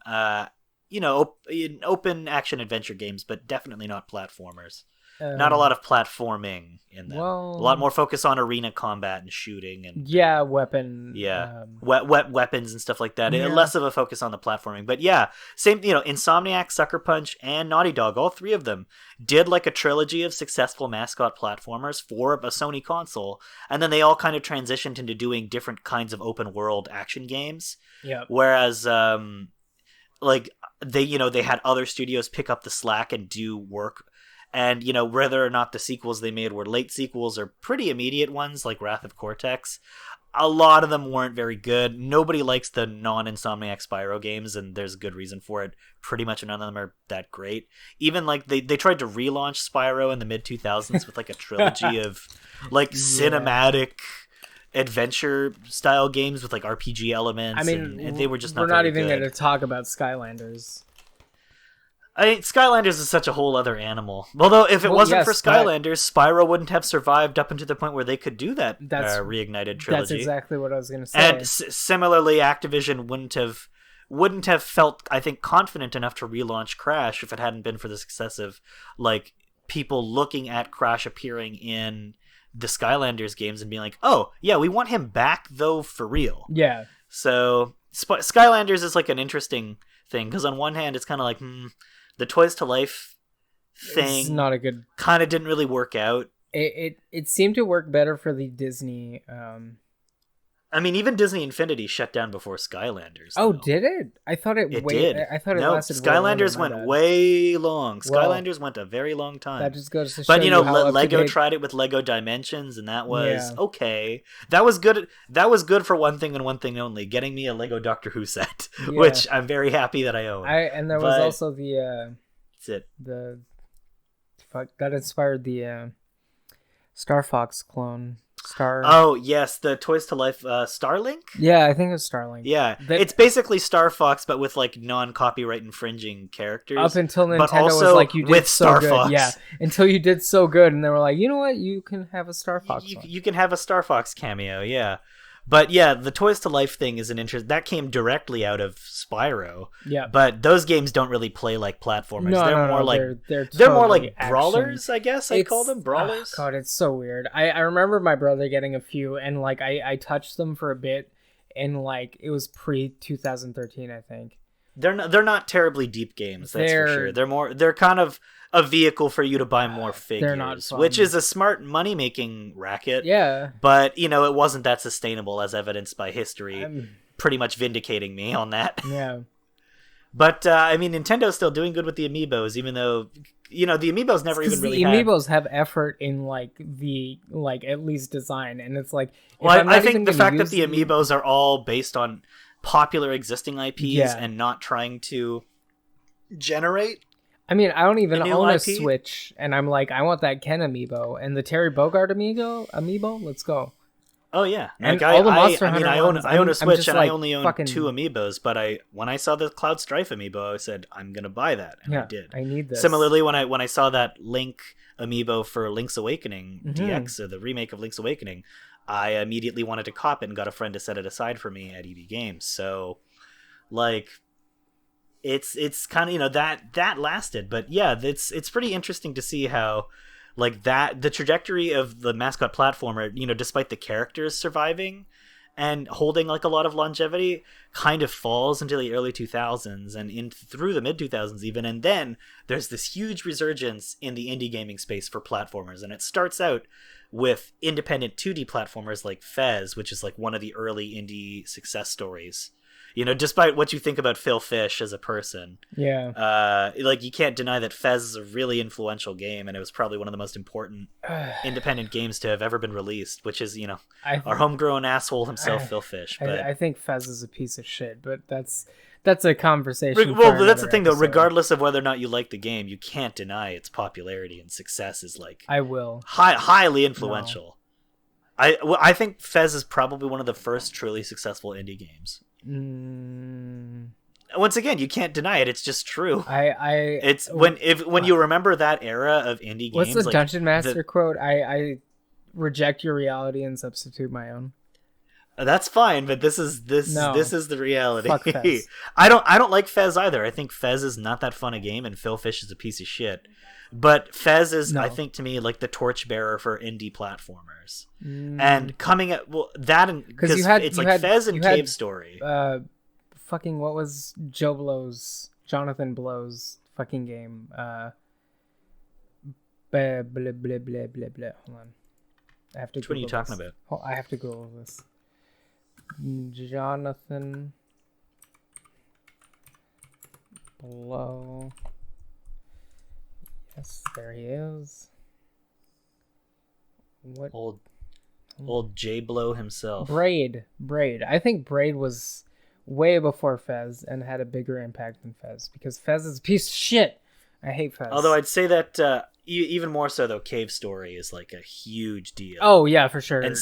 open action adventure games, but definitely not platformers. Not a lot of platforming in them. well, A lot more focus on arena combat and shooting and yeah, weapon. yeah, weapons and stuff like that. Yeah. Less of a focus on the platforming, but yeah, same. Insomniac, Sucker Punch, and Naughty Dog, all three of them did like a trilogy of successful mascot platformers for a Sony console, and then they all kind of transitioned into doing different kinds of open world action games. Yeah. Whereas, like they had other studios pick up the slack and do work. And, whether or not the sequels they made were late sequels or pretty immediate ones like Wrath of Cortex, a lot of them weren't very good. Nobody likes the non-Insomniac Spyro games, and there's a good reason for it. Pretty much none of them are that great. Even, like, they tried to relaunch Spyro in the mid-2000s with, like, a trilogy of, like, cinematic adventure-style games with, like, RPG elements. I mean, and they were just not we're not very even good. going to talk about Skylanders. I mean, Skylanders is such a whole other animal. Although, if it wasn't for Skylanders, Spyro wouldn't have survived up into the point where they could do that reignited trilogy. That's exactly what I was going to say. And similarly, Activision wouldn't have felt, I think, confident enough to relaunch Crash if it hadn't been for the success of, like, people looking at Crash appearing in the Skylanders games and being like, oh, yeah, we want him back, though, for real. Yeah. So, Skylanders is, like, an interesting thing, because on one hand, it's kind of like, the Toys to Life thing it's not a good kind of didn't really work out. It seemed to work better for the Disney. I mean, even Disney Infinity shut down before Skylanders. Oh, though. did it? I thought it did. I thought it no, lasted. Skylanders went way long. Skylanders went a very long time. That just goes to show but how Lego tried it with Lego Dimensions, and that was okay. That was good. That was good for one thing and one thing only: getting me a Lego Doctor Who set, which I'm very happy that I own. And there was also the. That's it. The that inspired the Star Fox clone. Oh yes, the Toys to Life Starlink. Yeah, I think it's Starlink. Yeah, it's basically Star Fox, but with like non-copyright infringing characters. Up until Nintendo but also was like, you did with so Star good. Fox. Yeah, until you did so good, and they were like, you know what, you can have a Star Fox. You can have a Star Fox cameo. Yeah. But yeah, the Toys to Life thing is an interest that came directly out of Spyro. Yeah. But those games don't really play like platformers. They're more like they're more totally like brawlers, I guess I'd call them brawlers. Oh, God, it's so weird. I remember my brother getting a few, and like I touched them for a bit, and like it was pre-2013, I think. They're not terribly deep games, that's for sure. They're kind of a vehicle for you to buy more figures, they're not fun. Which is a smart money-making racket. Yeah. But, it wasn't that sustainable as evidenced by history, pretty much vindicating me on that. Yeah. But, I mean, Nintendo's still doing good with the Amiibos, even though, the Amiibos never even really the Amiibos have effort in, like, the, like, at least design, and it's like... Well, I think the fact that the Amiibos are all based on popular existing IPs and not trying to generate... I mean, I don't even own a IP? Switch, and I'm like, I want that Ken Amiibo and the Terry Bogard Amiibo. Let's go. Oh yeah, and like, all the Monster Hunter I ones, own a Switch, and like, I only own 2 Amiibos. But when I saw the Cloud Strife Amiibo, I said I'm gonna buy that, and I did. I need this. Similarly, when I saw that Link Amiibo for Link's Awakening DX, or the remake of Link's Awakening, I immediately wanted to cop it and got a friend to set it aside for me at EB Games. So, like. It's kind of that lasted, but yeah, it's pretty interesting to see how like that the trajectory of the Mascot platformer, despite the characters surviving and holding like a lot of longevity, kind of falls into the early 2000s and through the mid 2000s even, and then there's this huge resurgence in the indie gaming space for platformers, and it starts out with independent 2D platformers like Fez, which is like one of the early indie success stories. Despite what you think about Phil Fish as a person. Yeah. Like, you can't deny that Fez is a really influential game, and it was probably one of the most important independent games to have ever been released, which is, our homegrown asshole himself, Phil Fish. But I think Fez is a piece of shit, but that's a conversation. Well, but that's the thing, though. Regardless of whether or not you like the game, you can't deny its popularity and success is, like... I will. Highly influential. No. I think Fez is probably one of the first truly successful indie games. once again, you can't deny it. It's just true. It's when you remember that era of indie games. What's the like, Dungeon Master quote? I reject your reality and substitute my own. That's fine, but this is the reality. Fuck Fez. I don't like Fez either. I think Fez is not that fun a game, and Phil Fish is a piece of shit. But Fez is, I think, to me, like the torchbearer for indie platformers. And coming at because it's like Fez and Cave Story. Fucking what was Jonathan Blow's fucking game? Blah, blah, blah, blah, blah, blah. Hold on, I have to. Which one are you talking about? I have to Google this. Jonathan Blow. Yes, there he is. What? Old J Blow himself. Braid. I think Braid was way before Fez and had a bigger impact than Fez because Fez is a piece of shit. I hate Fez. Although I'd say that even more so though, Cave Story is like a huge deal. Oh yeah, for sure. And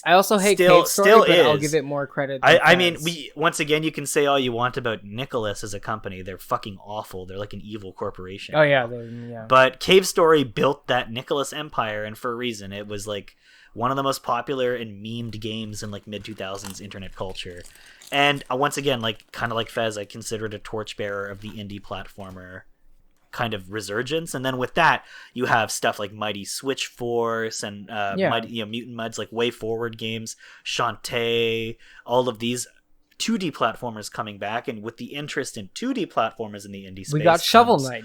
I also hate Cave Story, but I'll give it more credit. I mean, once again, you can say all you want about Nicholas as a company. They're fucking awful. They're like an evil corporation. Oh yeah. But Cave Story built that Nicholas empire, and for a reason. It was like one of the most popular and memed games in like mid 2000s internet culture. And once again, like kind of like Fez, I consider it a torchbearer of the indie platformer kind of resurgence. And then with that, you have stuff like Mighty Switch Force and Mighty, Mutant Mud's like Way Forward games, Shantae, all of these 2D platformers coming back. And with the interest in 2D platformers in the indie space, we got Shovel Knight.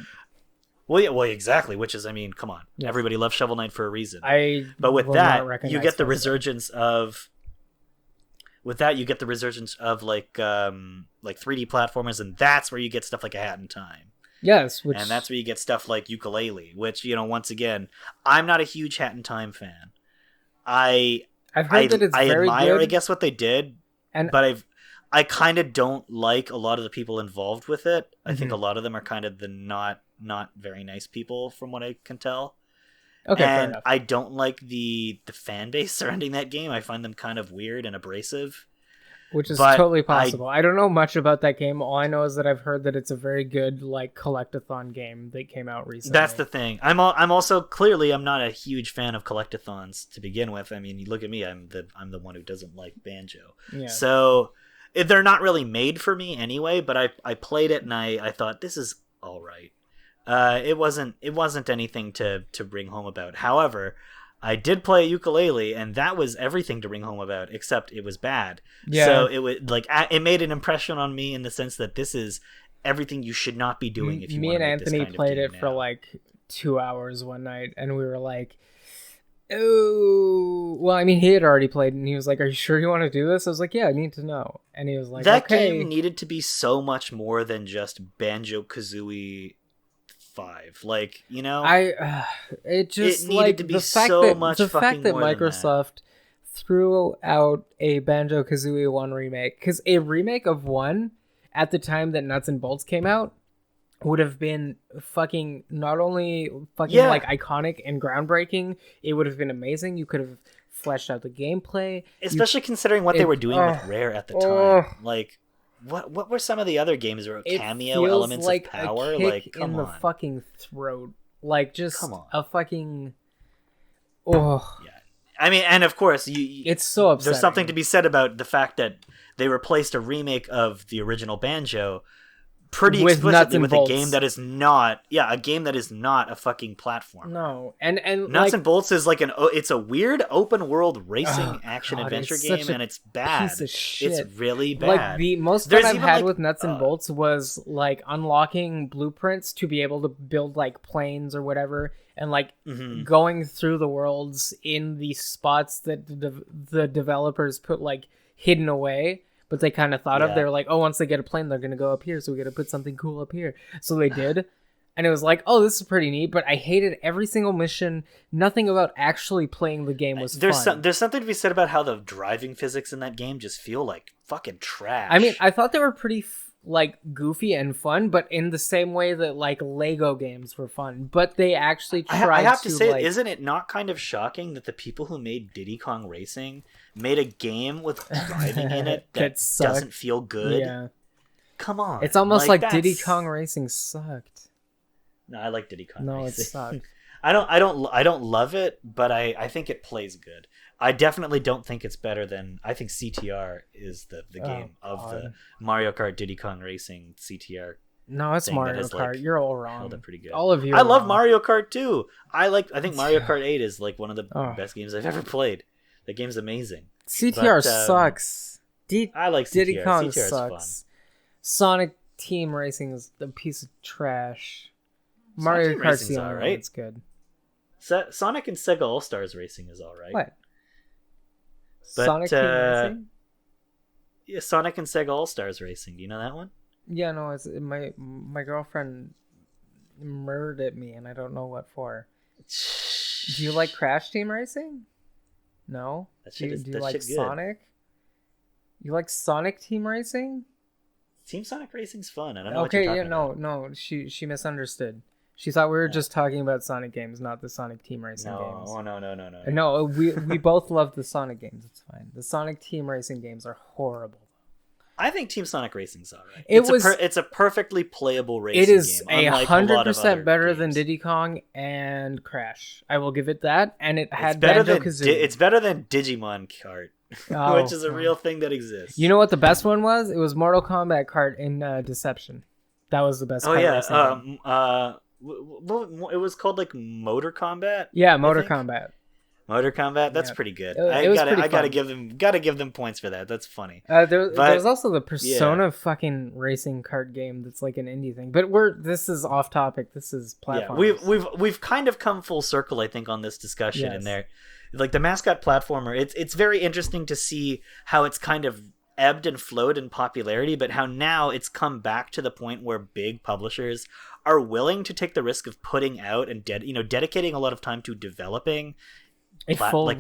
Well, exactly. Which is, I mean, come on, everybody loves Shovel Knight for a reason. But with that, you get the resurgence of. With that, you get the resurgence of like 3D platformers, and that's where you get stuff like A Hat in Time. Yes, and that's where you get stuff like Yooka-Laylee, which, once again, I'm not a huge Hat in Time fan. I've heard that it's very admire, good. I guess, what they did, but I kind of don't like a lot of the people involved with it. I think a lot of them are kind of the not very nice people, from what I can tell. Okay, and I don't like the fan base surrounding that game. I find them kind of weird and abrasive. Which is totally possible. I don't know much about that game. All I know is that I've heard that it's a very good like collectathon game that came out recently. That's the thing. I'm also clearly I'm not a huge fan of collectathons to begin with. I mean, you look at me. I'm the one who doesn't like Banjo. Yeah. So they're not really made for me anyway. But I played it and I thought this is all right. It wasn't anything to bring home about. However, I did play Yooka-Laylee, and that was everything to bring home about, except it was bad. Yeah. So it was like it made an impression on me in the sense that this is everything you should not be doing if you want to make this kind of game. Me and Anthony played it for like 2 hours one night, and we were like, "Oh, well." I mean, he had already played, and he was like, "Are you sure you want to do this?" I was like, "Yeah, I need to know." And he was like, "That okay." game needed to be so much more than just Banjo-Kazooie 5, like, it just needed like to be the fact so that much the fact that more than Microsoft threw out a Banjo-Kazooie 1 remake, because a remake of 1 at the time that Nuts and Bolts came out would have been fucking not only fucking like iconic and groundbreaking, it would have been amazing. You could have fleshed out the gameplay, especially considering what they were doing with Rare at the time. Like, what were some of the other games where cameo elements like of power? A kick like, come in the on. fucking throat. Like, just a fucking. Yeah. I mean, and of course, it's so upsetting. There's something to be said about the fact that they replaced a remake of the original Banjo pretty explicitly with a game that is not a fucking platform. No, and Nuts and Bolts is like it's a weird open world racing action adventure game, and it's bad. Piece of shit. It's really bad. Like the most fun I've had with Nuts and Bolts was like unlocking blueprints to be able to build like planes or whatever, and like going through the worlds in the spots that the developers put like hidden away. But they kind of thought of, they're like, oh, once they get a plane, they're going to go up here, so we got to put something cool up here. So they did. And it was like, oh, this is pretty neat, but I hated every single mission. Nothing about actually playing the game was fun. There's something to be said about how the driving physics in that game just feel like fucking trash. I mean, I thought they were pretty like goofy and fun, but in the same way that like Lego games were fun. But they actually tried I have to say, like, isn't it not kind of shocking that the people who made Diddy Kong Racing made a game with driving in it that doesn't feel good? Yeah. come on. It's almost like that's... Diddy Kong Racing sucked. No, I like Diddy Kong No, Racing. it sucked. I don't love it, but I think it plays good. I definitely don't think it's better than... I think CTR is the game of the Mario Kart Diddy Kong Racing CTR. No, it's Mario Kart. Like, you're all wrong. held up pretty good. All of you. I love wrong. Mario Kart too. I think Mario Kart 8 is like one of the best games I've ever played. That game's amazing. CTR sucks. I like CTR. Diddy Kong CTR sucks. Sonic Team Racing is a piece of trash. Mario Kart's the only one that's good. Sonic and Sega All Stars Racing is all right. What? But, Sonic Team Racing? Yeah, Sonic and Sega All Stars Racing. Do you know that one? Yeah, no. It's my girlfriend murdered at me, and I don't know what for. Do you like Crash Team Racing? No. Do you like Sonic? You like Sonic Team Racing? Team Sonic Racing's fun. I don't know. Okay, what you're talking about. no. She misunderstood. She thought we were just talking about Sonic games, not the Sonic Team Racing games. Oh, no. No, we both love the Sonic games. It's fine. The Sonic Team Racing games are horrible. I think Team Sonic Racing's alright. It's a perfectly playable racing game. It is 100% better than Diddy Kong and Crash. I will give it that. And it had Banjo-Kazooie. It's better than Digimon Kart, which is a real thing that exists. You know what the best one was? It was Mortal Kombat Kart in Deception. That was the best. Oh yeah, it was called like Motor Combat. Yeah, Motor Combat. Motor Combat, that's pretty good. I gotta give them points for that. That's funny. There's also the Persona fucking racing kart game that's like an indie thing. But this is off topic. This is platformers. Yeah, we've kind of come full circle, I think, on this discussion. In there, like the Mascot Platformer, it's very interesting to see how it's kind of ebbed and flowed in popularity, but how now it's come back to the point where big publishers are willing to take the risk of putting out and dedicating a lot of time to developing fully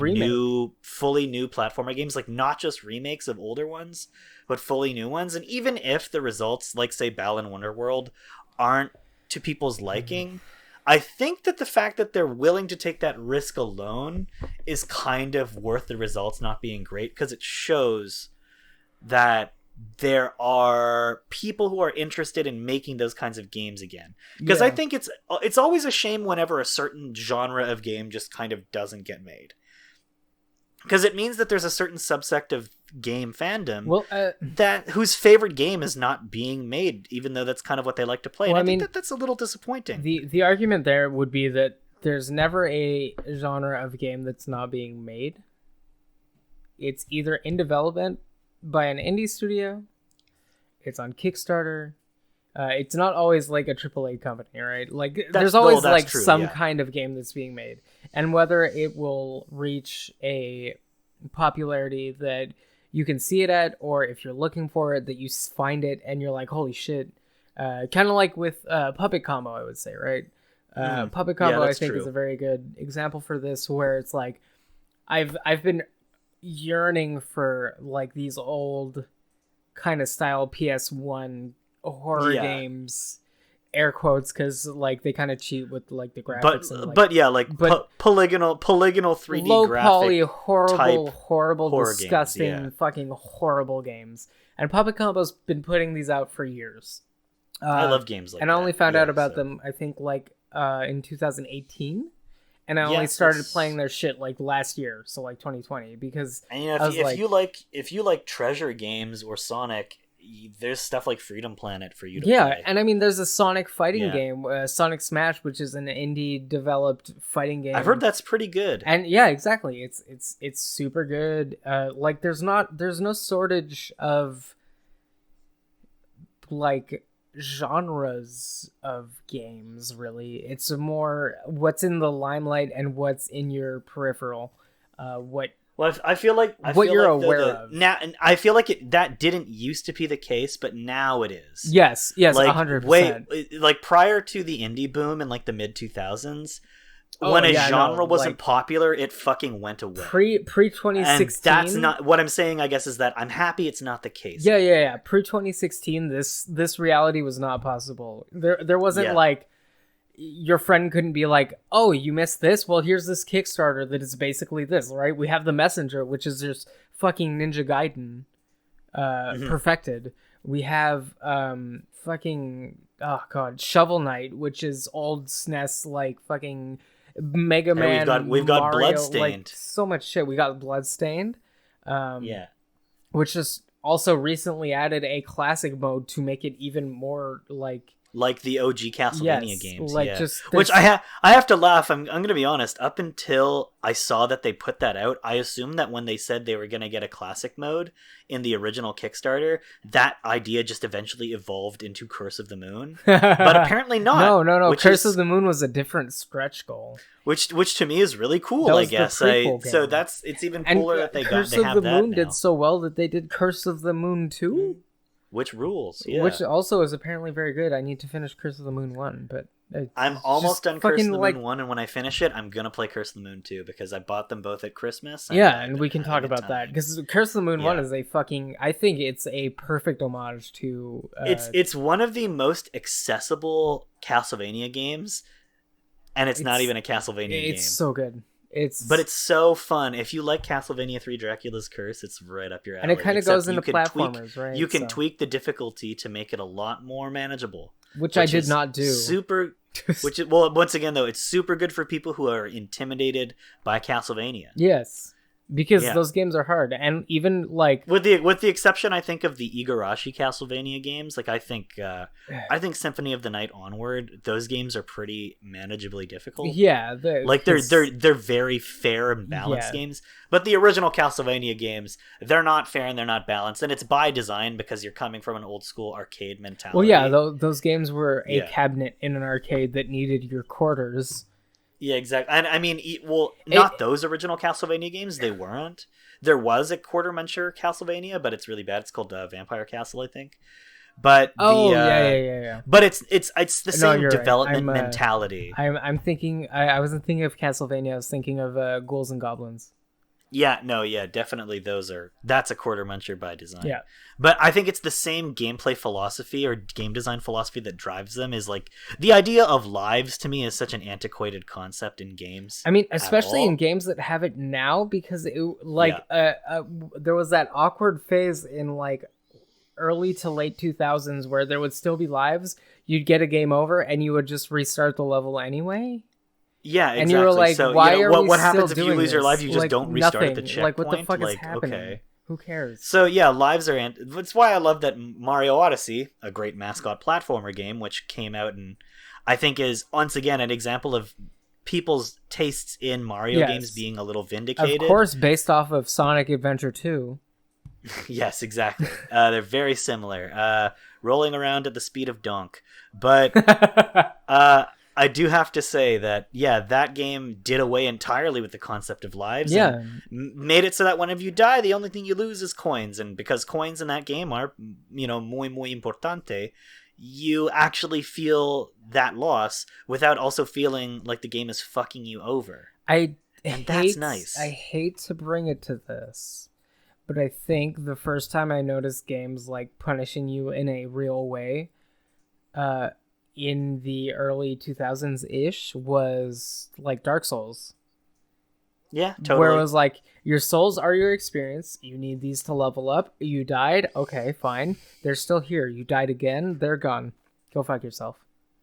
new platformer games, like not just remakes of older ones, but fully new ones. And even if the results, like say Balan Wonderworld, aren't to people's liking, I think that the fact that they're willing to take that risk alone is kind of worth the results not being great, because it shows that there are people who are interested in making those kinds of games again. Because I think it's always a shame whenever a certain genre of game just kind of doesn't get made. Because it means that there's a certain subsect of game fandom whose favorite game is not being made, even though that's kind of what they like to play. And I think that's a little disappointing. The argument there would be that there's never a genre of game that's not being made. It's either in development by an indie studio, it's on Kickstarter. It's not always like a AAA company, right? Like there's always some kind of game that's being made, and whether it will reach a popularity that you can see it at, or if you're looking for it, that you find it and you're like, holy shit. Kind of like with Puppet Combo, I would say, right? Puppet Combo, I think, is a very good example for this, where it's like I've been yearning for like these old kind of style PS1 horror games, air quotes, because like they kind of cheat with like the graphics, polygonal 3D low graphic poly, horrible, disgusting games, fucking horrible games. And Puppet Combo's been putting these out for years. I love games like that. And I only found out about them, I think, like in 2018. And I only started playing their shit like last year, so like 2020, because if you like treasure games or Sonic, there's stuff like Freedom Planet for you to play. Yeah, and I mean, there's a Sonic fighting game, Sonic Smash, which is an indie developed fighting game. I've heard that's pretty good. And yeah, exactly, it's super good. Like there's no shortage of like genres of games, really. It's more what's in the limelight and what's in your peripheral. I feel like you're aware of now, and I feel like that didn't used to be the case, but now it is. Yes, like, 100%. Like prior to the indie boom in like the mid 2000s, when a genre wasn't popular, it fucking went away. Pre 2016. And that's not what I'm saying. I guess is that I'm happy it's not the case. Yeah. Pre 2016, this reality was not possible. There wasn't like your friend couldn't be like, oh, you missed this? Well, here's this Kickstarter that is basically this, right? We have The Messenger, which is just fucking Ninja Gaiden perfected. We have fucking oh god, Shovel Knight, which is old SNES like fucking Mega Hey, Man. we've got Mario, Bloodstained. like so much shit. We got Bloodstained, Yeah. which is also recently added a classic mode to make it even more like Like the OG Castlevania yes, games, like yeah. just Which there's- I have to laugh. I'm gonna be honest. Up until I saw that they put that out, I assumed that when they said they were gonna get a classic mode in the original Kickstarter, that idea just eventually evolved into Curse of the Moon. But apparently not. No. which Curse is- of the Moon was a different stretch goal. which to me is really cool. That I was the guess. prequel So game. it's even And cooler that they Curse they of have the that Moon now. did so well that they did Curse of the Moon 2, Which rules? Yeah. which also is apparently very good. I need to finish Curse of the Moon 1, but I'm it's almost just done Curse of fucking, the like, Moon 1, and when I finish it, I'm gonna play Curse of the Moon 2 because I bought them both at Christmas. yeah, I've and been we can having talk a about that time. because Curse of the Moon 1 Yeah. is a fucking. I think it's a perfect homage to. It's one of the most accessible Castlevania games, and it's not It's- even a Castlevania game. It's so good. But it's so fun. If you like Castlevania 3 Dracula's Curse, it's right up your alley. and it kind of Except goes into you can tweak- platformers, right? You can So- tweak the difficulty to make it a lot more manageable. which I which did is not do. Super, which is, well, once again though, it's super good for people who are intimidated by Castlevania. Yes, because Yeah. those games are hard, and even like With the exception, I think, of the Igarashi Castlevania games, like I think Symphony of the Night onward, those games are pretty manageably difficult. yeah, Like they're very fair and balanced Yeah. games, but the original Castlevania games, they're not fair and they're not balanced, and it's by design because you're coming from an old school arcade mentality. Well, yeah, those games were a Yeah. cabinet in an arcade that needed your quarters. Yeah, exactly. And I mean, not those original Castlevania games. They weren't. There was a quarter muncher Castlevania, but it's really bad. It's called Vampire Castle, I think. But Yeah. But it's the No, same you're right. development I'm, mentality. I'm thinking. I wasn't thinking of Castlevania. I was thinking of Ghouls and Goblins. Yeah, no, yeah, definitely that's a quarter muncher by design. Yeah. But I think it's the same gameplay philosophy or game design philosophy that drives them. Is like the idea of lives to me is such an antiquated concept in games. I mean, especially all. in games that have it now, because there was that awkward phase in like early to late 2000s where there would still be lives. You'd get a game over and you would just restart the level anyway. Yeah, exactly. And you were like, so, why are we what still happens if you doing lose your this? life? You just Like, don't restart at the nothing. checkpoint. Like, what the fuck is happening? Okay. Who cares? So yeah, lives are. That's why I love that Mario Odyssey, a great mascot platformer game, which came out and I think is once again an example of people's tastes in Mario Yes. games being a little vindicated. Of course, based off of Sonic Adventure 2. Yes, exactly. They're very similar. Rolling around at the speed of Donk, but I do have to say that that game did away entirely with the concept of lives. Yeah. and made it so that whenever you die, the only thing you lose is coins, and because coins in that game are muy importante, you actually feel that loss without also feeling like the game is fucking you over. And that's nice. I hate to bring it to this, but I think the first time I noticed games like punishing you in a real way, in the early 2000s-ish was like Dark Souls. Yeah, totally. Where it was like, your souls are your experience. You need these to level up. You died. Okay, fine. They're still here. You died again. They're gone. Go fuck yourself.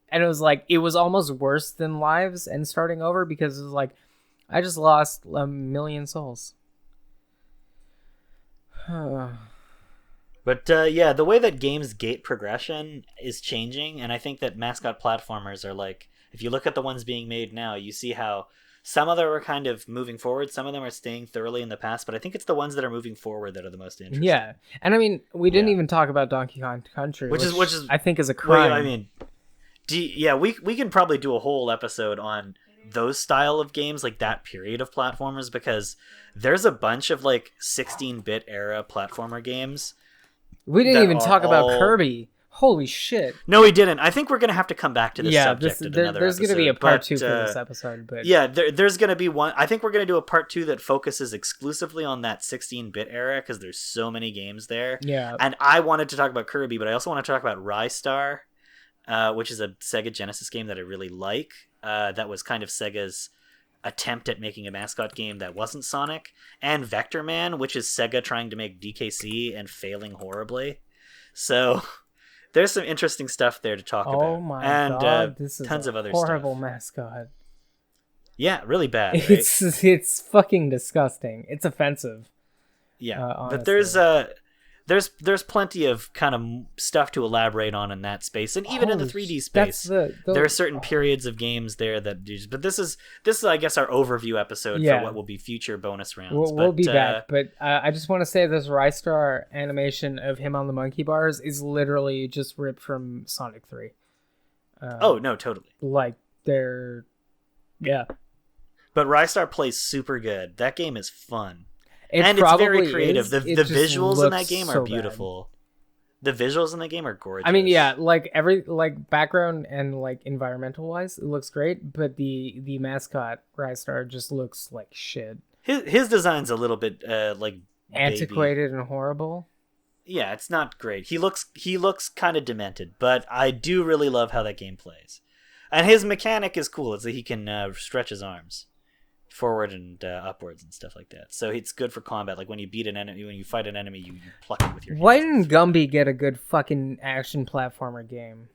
And it was like, it was almost worse than lives and starting over because it was like, I just lost 1,000,000 souls. But the way that games gate progression is changing, and I think that mascot platformers are like, if you look at the ones being made now, you see how some of them are kind of moving forward, some of them are staying thoroughly in the past, but I think it's the ones that are moving forward that are the most interesting. Yeah, and I mean, we didn't even talk about Donkey Kong Country, which is I think is a crime. Well, I mean, we can probably do a whole episode on those style of games, like that period of platformers, because there's a bunch of like 16-bit era platformer games. We didn't that even are talk about all- Kirby. Holy shit! No, we didn't. I think we're gonna have to come back to this Yeah, subject in another there's episode. going to be a part but, 2 for this episode, but Yeah, there's going to be one. I think we're going to do a part 2 that focuses exclusively on that 16-bit era because there's so many games there. yeah, And I wanted to talk about Kirby, but I also want to talk about Rystar, which is a Sega Genesis game that I really like. That was kind of Sega's attempt at making a mascot game that wasn't Sonic. And Vector Man, which is Sega trying to make DKC and failing horribly. So there's some interesting stuff there to talk about. Oh my and, god, this is tons a of other horrible stuff. Mascot. Yeah, really bad. Right? It's fucking disgusting. It's offensive. Yeah, honestly. but there's plenty of kind of stuff to elaborate on in that space, and even in the 3D space, there are certain periods of games there that do. But this is I guess our overview episode for what will be future bonus rounds. We'll be back, but I just want to say this Rystar animation of him on the monkey bars is literally just ripped from Sonic 3. Oh no, totally. Like they're, yeah. But Rystar plays super good. That game is fun. And it's very creative. Is. The visuals in that game are beautiful. The visuals in the game are gorgeous. I mean, yeah, like every background and like environmental wise, it looks great. But the mascot Rystar just looks like shit. His design's a little bit like antiquated baby. And horrible. Yeah, it's not great. He looks kind of demented, but I do really love how that game plays. And his mechanic is cool. It's that he can stretch his arms forward and upwards and stuff like that. So it's good for combat. Like when you beat an enemy, when you fight an enemy, you pluck it with your hands. Why didn't Gumby get a good fucking action platformer game?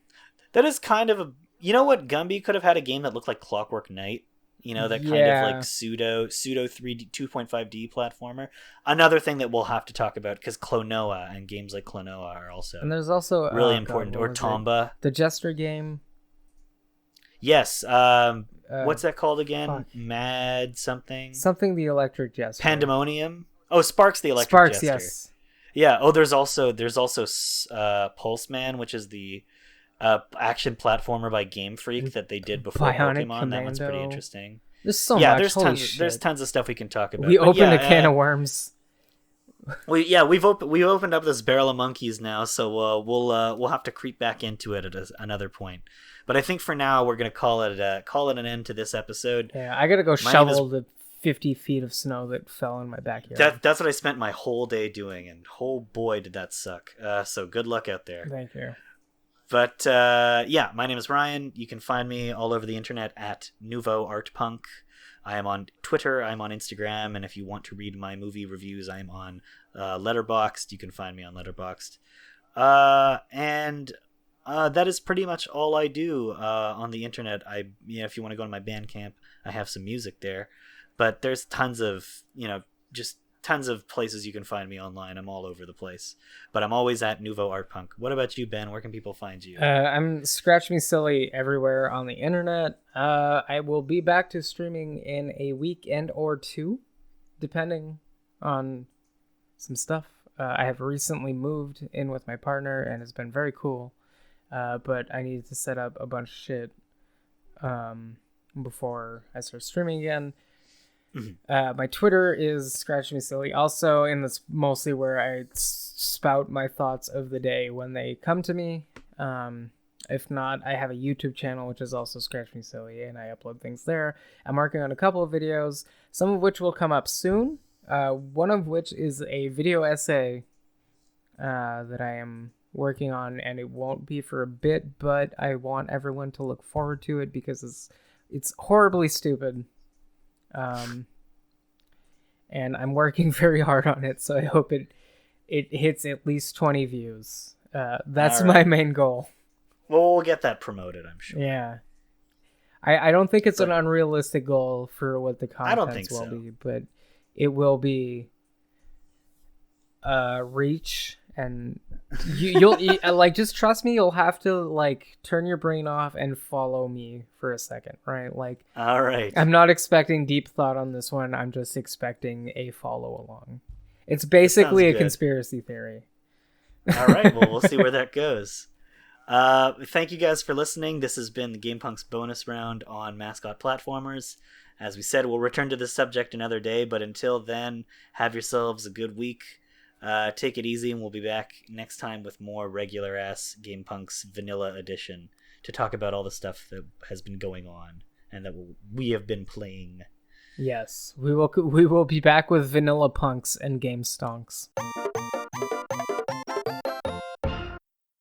That is kind of a... You know what? Gumby could have had a game that looked like Clockwork Knight. You know, that kind of like pseudo 3D 2.5D platformer. Another thing that we'll have to talk about, because Klonoa and games like Klonoa are also... And there's also... really important. Or Tomba. The Jester game. Yes. What's that called again? Fuck. Mad something? Something the Electric Jester. Pandemonium? Oh, Sparks the Electric Sparks, Jester. yes. Yeah. Oh, there's also Pulse Man, which is the action platformer by Game Freak that they did before Bionic Pokemon. Commando. That one's pretty interesting. There's so much. There's tons of stuff we can talk about. We opened a can of worms. We've opened up this barrel of monkeys now, so we'll have to creep back into it at another point. But I think for now we're gonna call it an end to this episode. Yeah, I gotta go shovel the 50 feet of snow that fell in my backyard. That's what I spent my whole day doing, and oh boy did that suck. So good luck out there. Thank you. But yeah, my name is Ryan. You can find me all over the internet at Nouveau Art Punk. I am on Twitter, I'm on Instagram, and if you want to read my movie reviews, I'm on Letterboxd. You can find me on Letterboxd. And that is pretty much all I do on the internet. If you want to go to my Bandcamp, I have some music there. But there's tons of, just tons of places you can find me online. I'm all over the place. But I'm always at Nouveau Art Punk. What about you, Ben? Where can people find you? I'm Scratch Me Silly everywhere on the internet. I will be back to streaming in a weekend or two, depending on some stuff. I have recently moved in with my partner, and it's been very cool. But I needed to set up a bunch of shit before I start streaming again. Mm-hmm. My Twitter is Scratch Me Silly also, and that's mostly where I spout my thoughts of the day when they come to me. If not, I have a YouTube channel, which is also Scratch Me Silly, and I upload things there. I'm working on a couple of videos, some of which will come up soon. One of which is a video essay that I am working on, and it won't be for a bit, but I want everyone to look forward to it because it's horribly stupid. And I'm working very hard on it, so I hope it hits at least 20 views. That's my main goal. Well, we'll get that promoted, I'm sure. Yeah. I don't think it's an unrealistic goal for what the contents will be, but it will be reach, and you'll like, just trust me, you'll have to like turn your brain off and follow me for a second, right? Like, all right, I'm not expecting deep thought on this one. I'm just expecting a follow along. It's basically a conspiracy theory. All right, well, we'll see where that goes. Thank you guys for listening. This has been the GamePunx bonus round on Mascot Platformers. As we said, we'll return to this subject another day, but until then, have yourselves a good week. Take it easy, and we'll be back next time with more regular-ass GamePunx Vanilla Edition to talk about all the stuff that has been going on and that we have been playing. Yes, we will be back with Vanilla Punks and Game Stonks.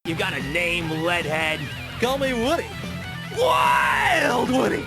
You got a name, Leadhead? Call me Woody. Wild Woody!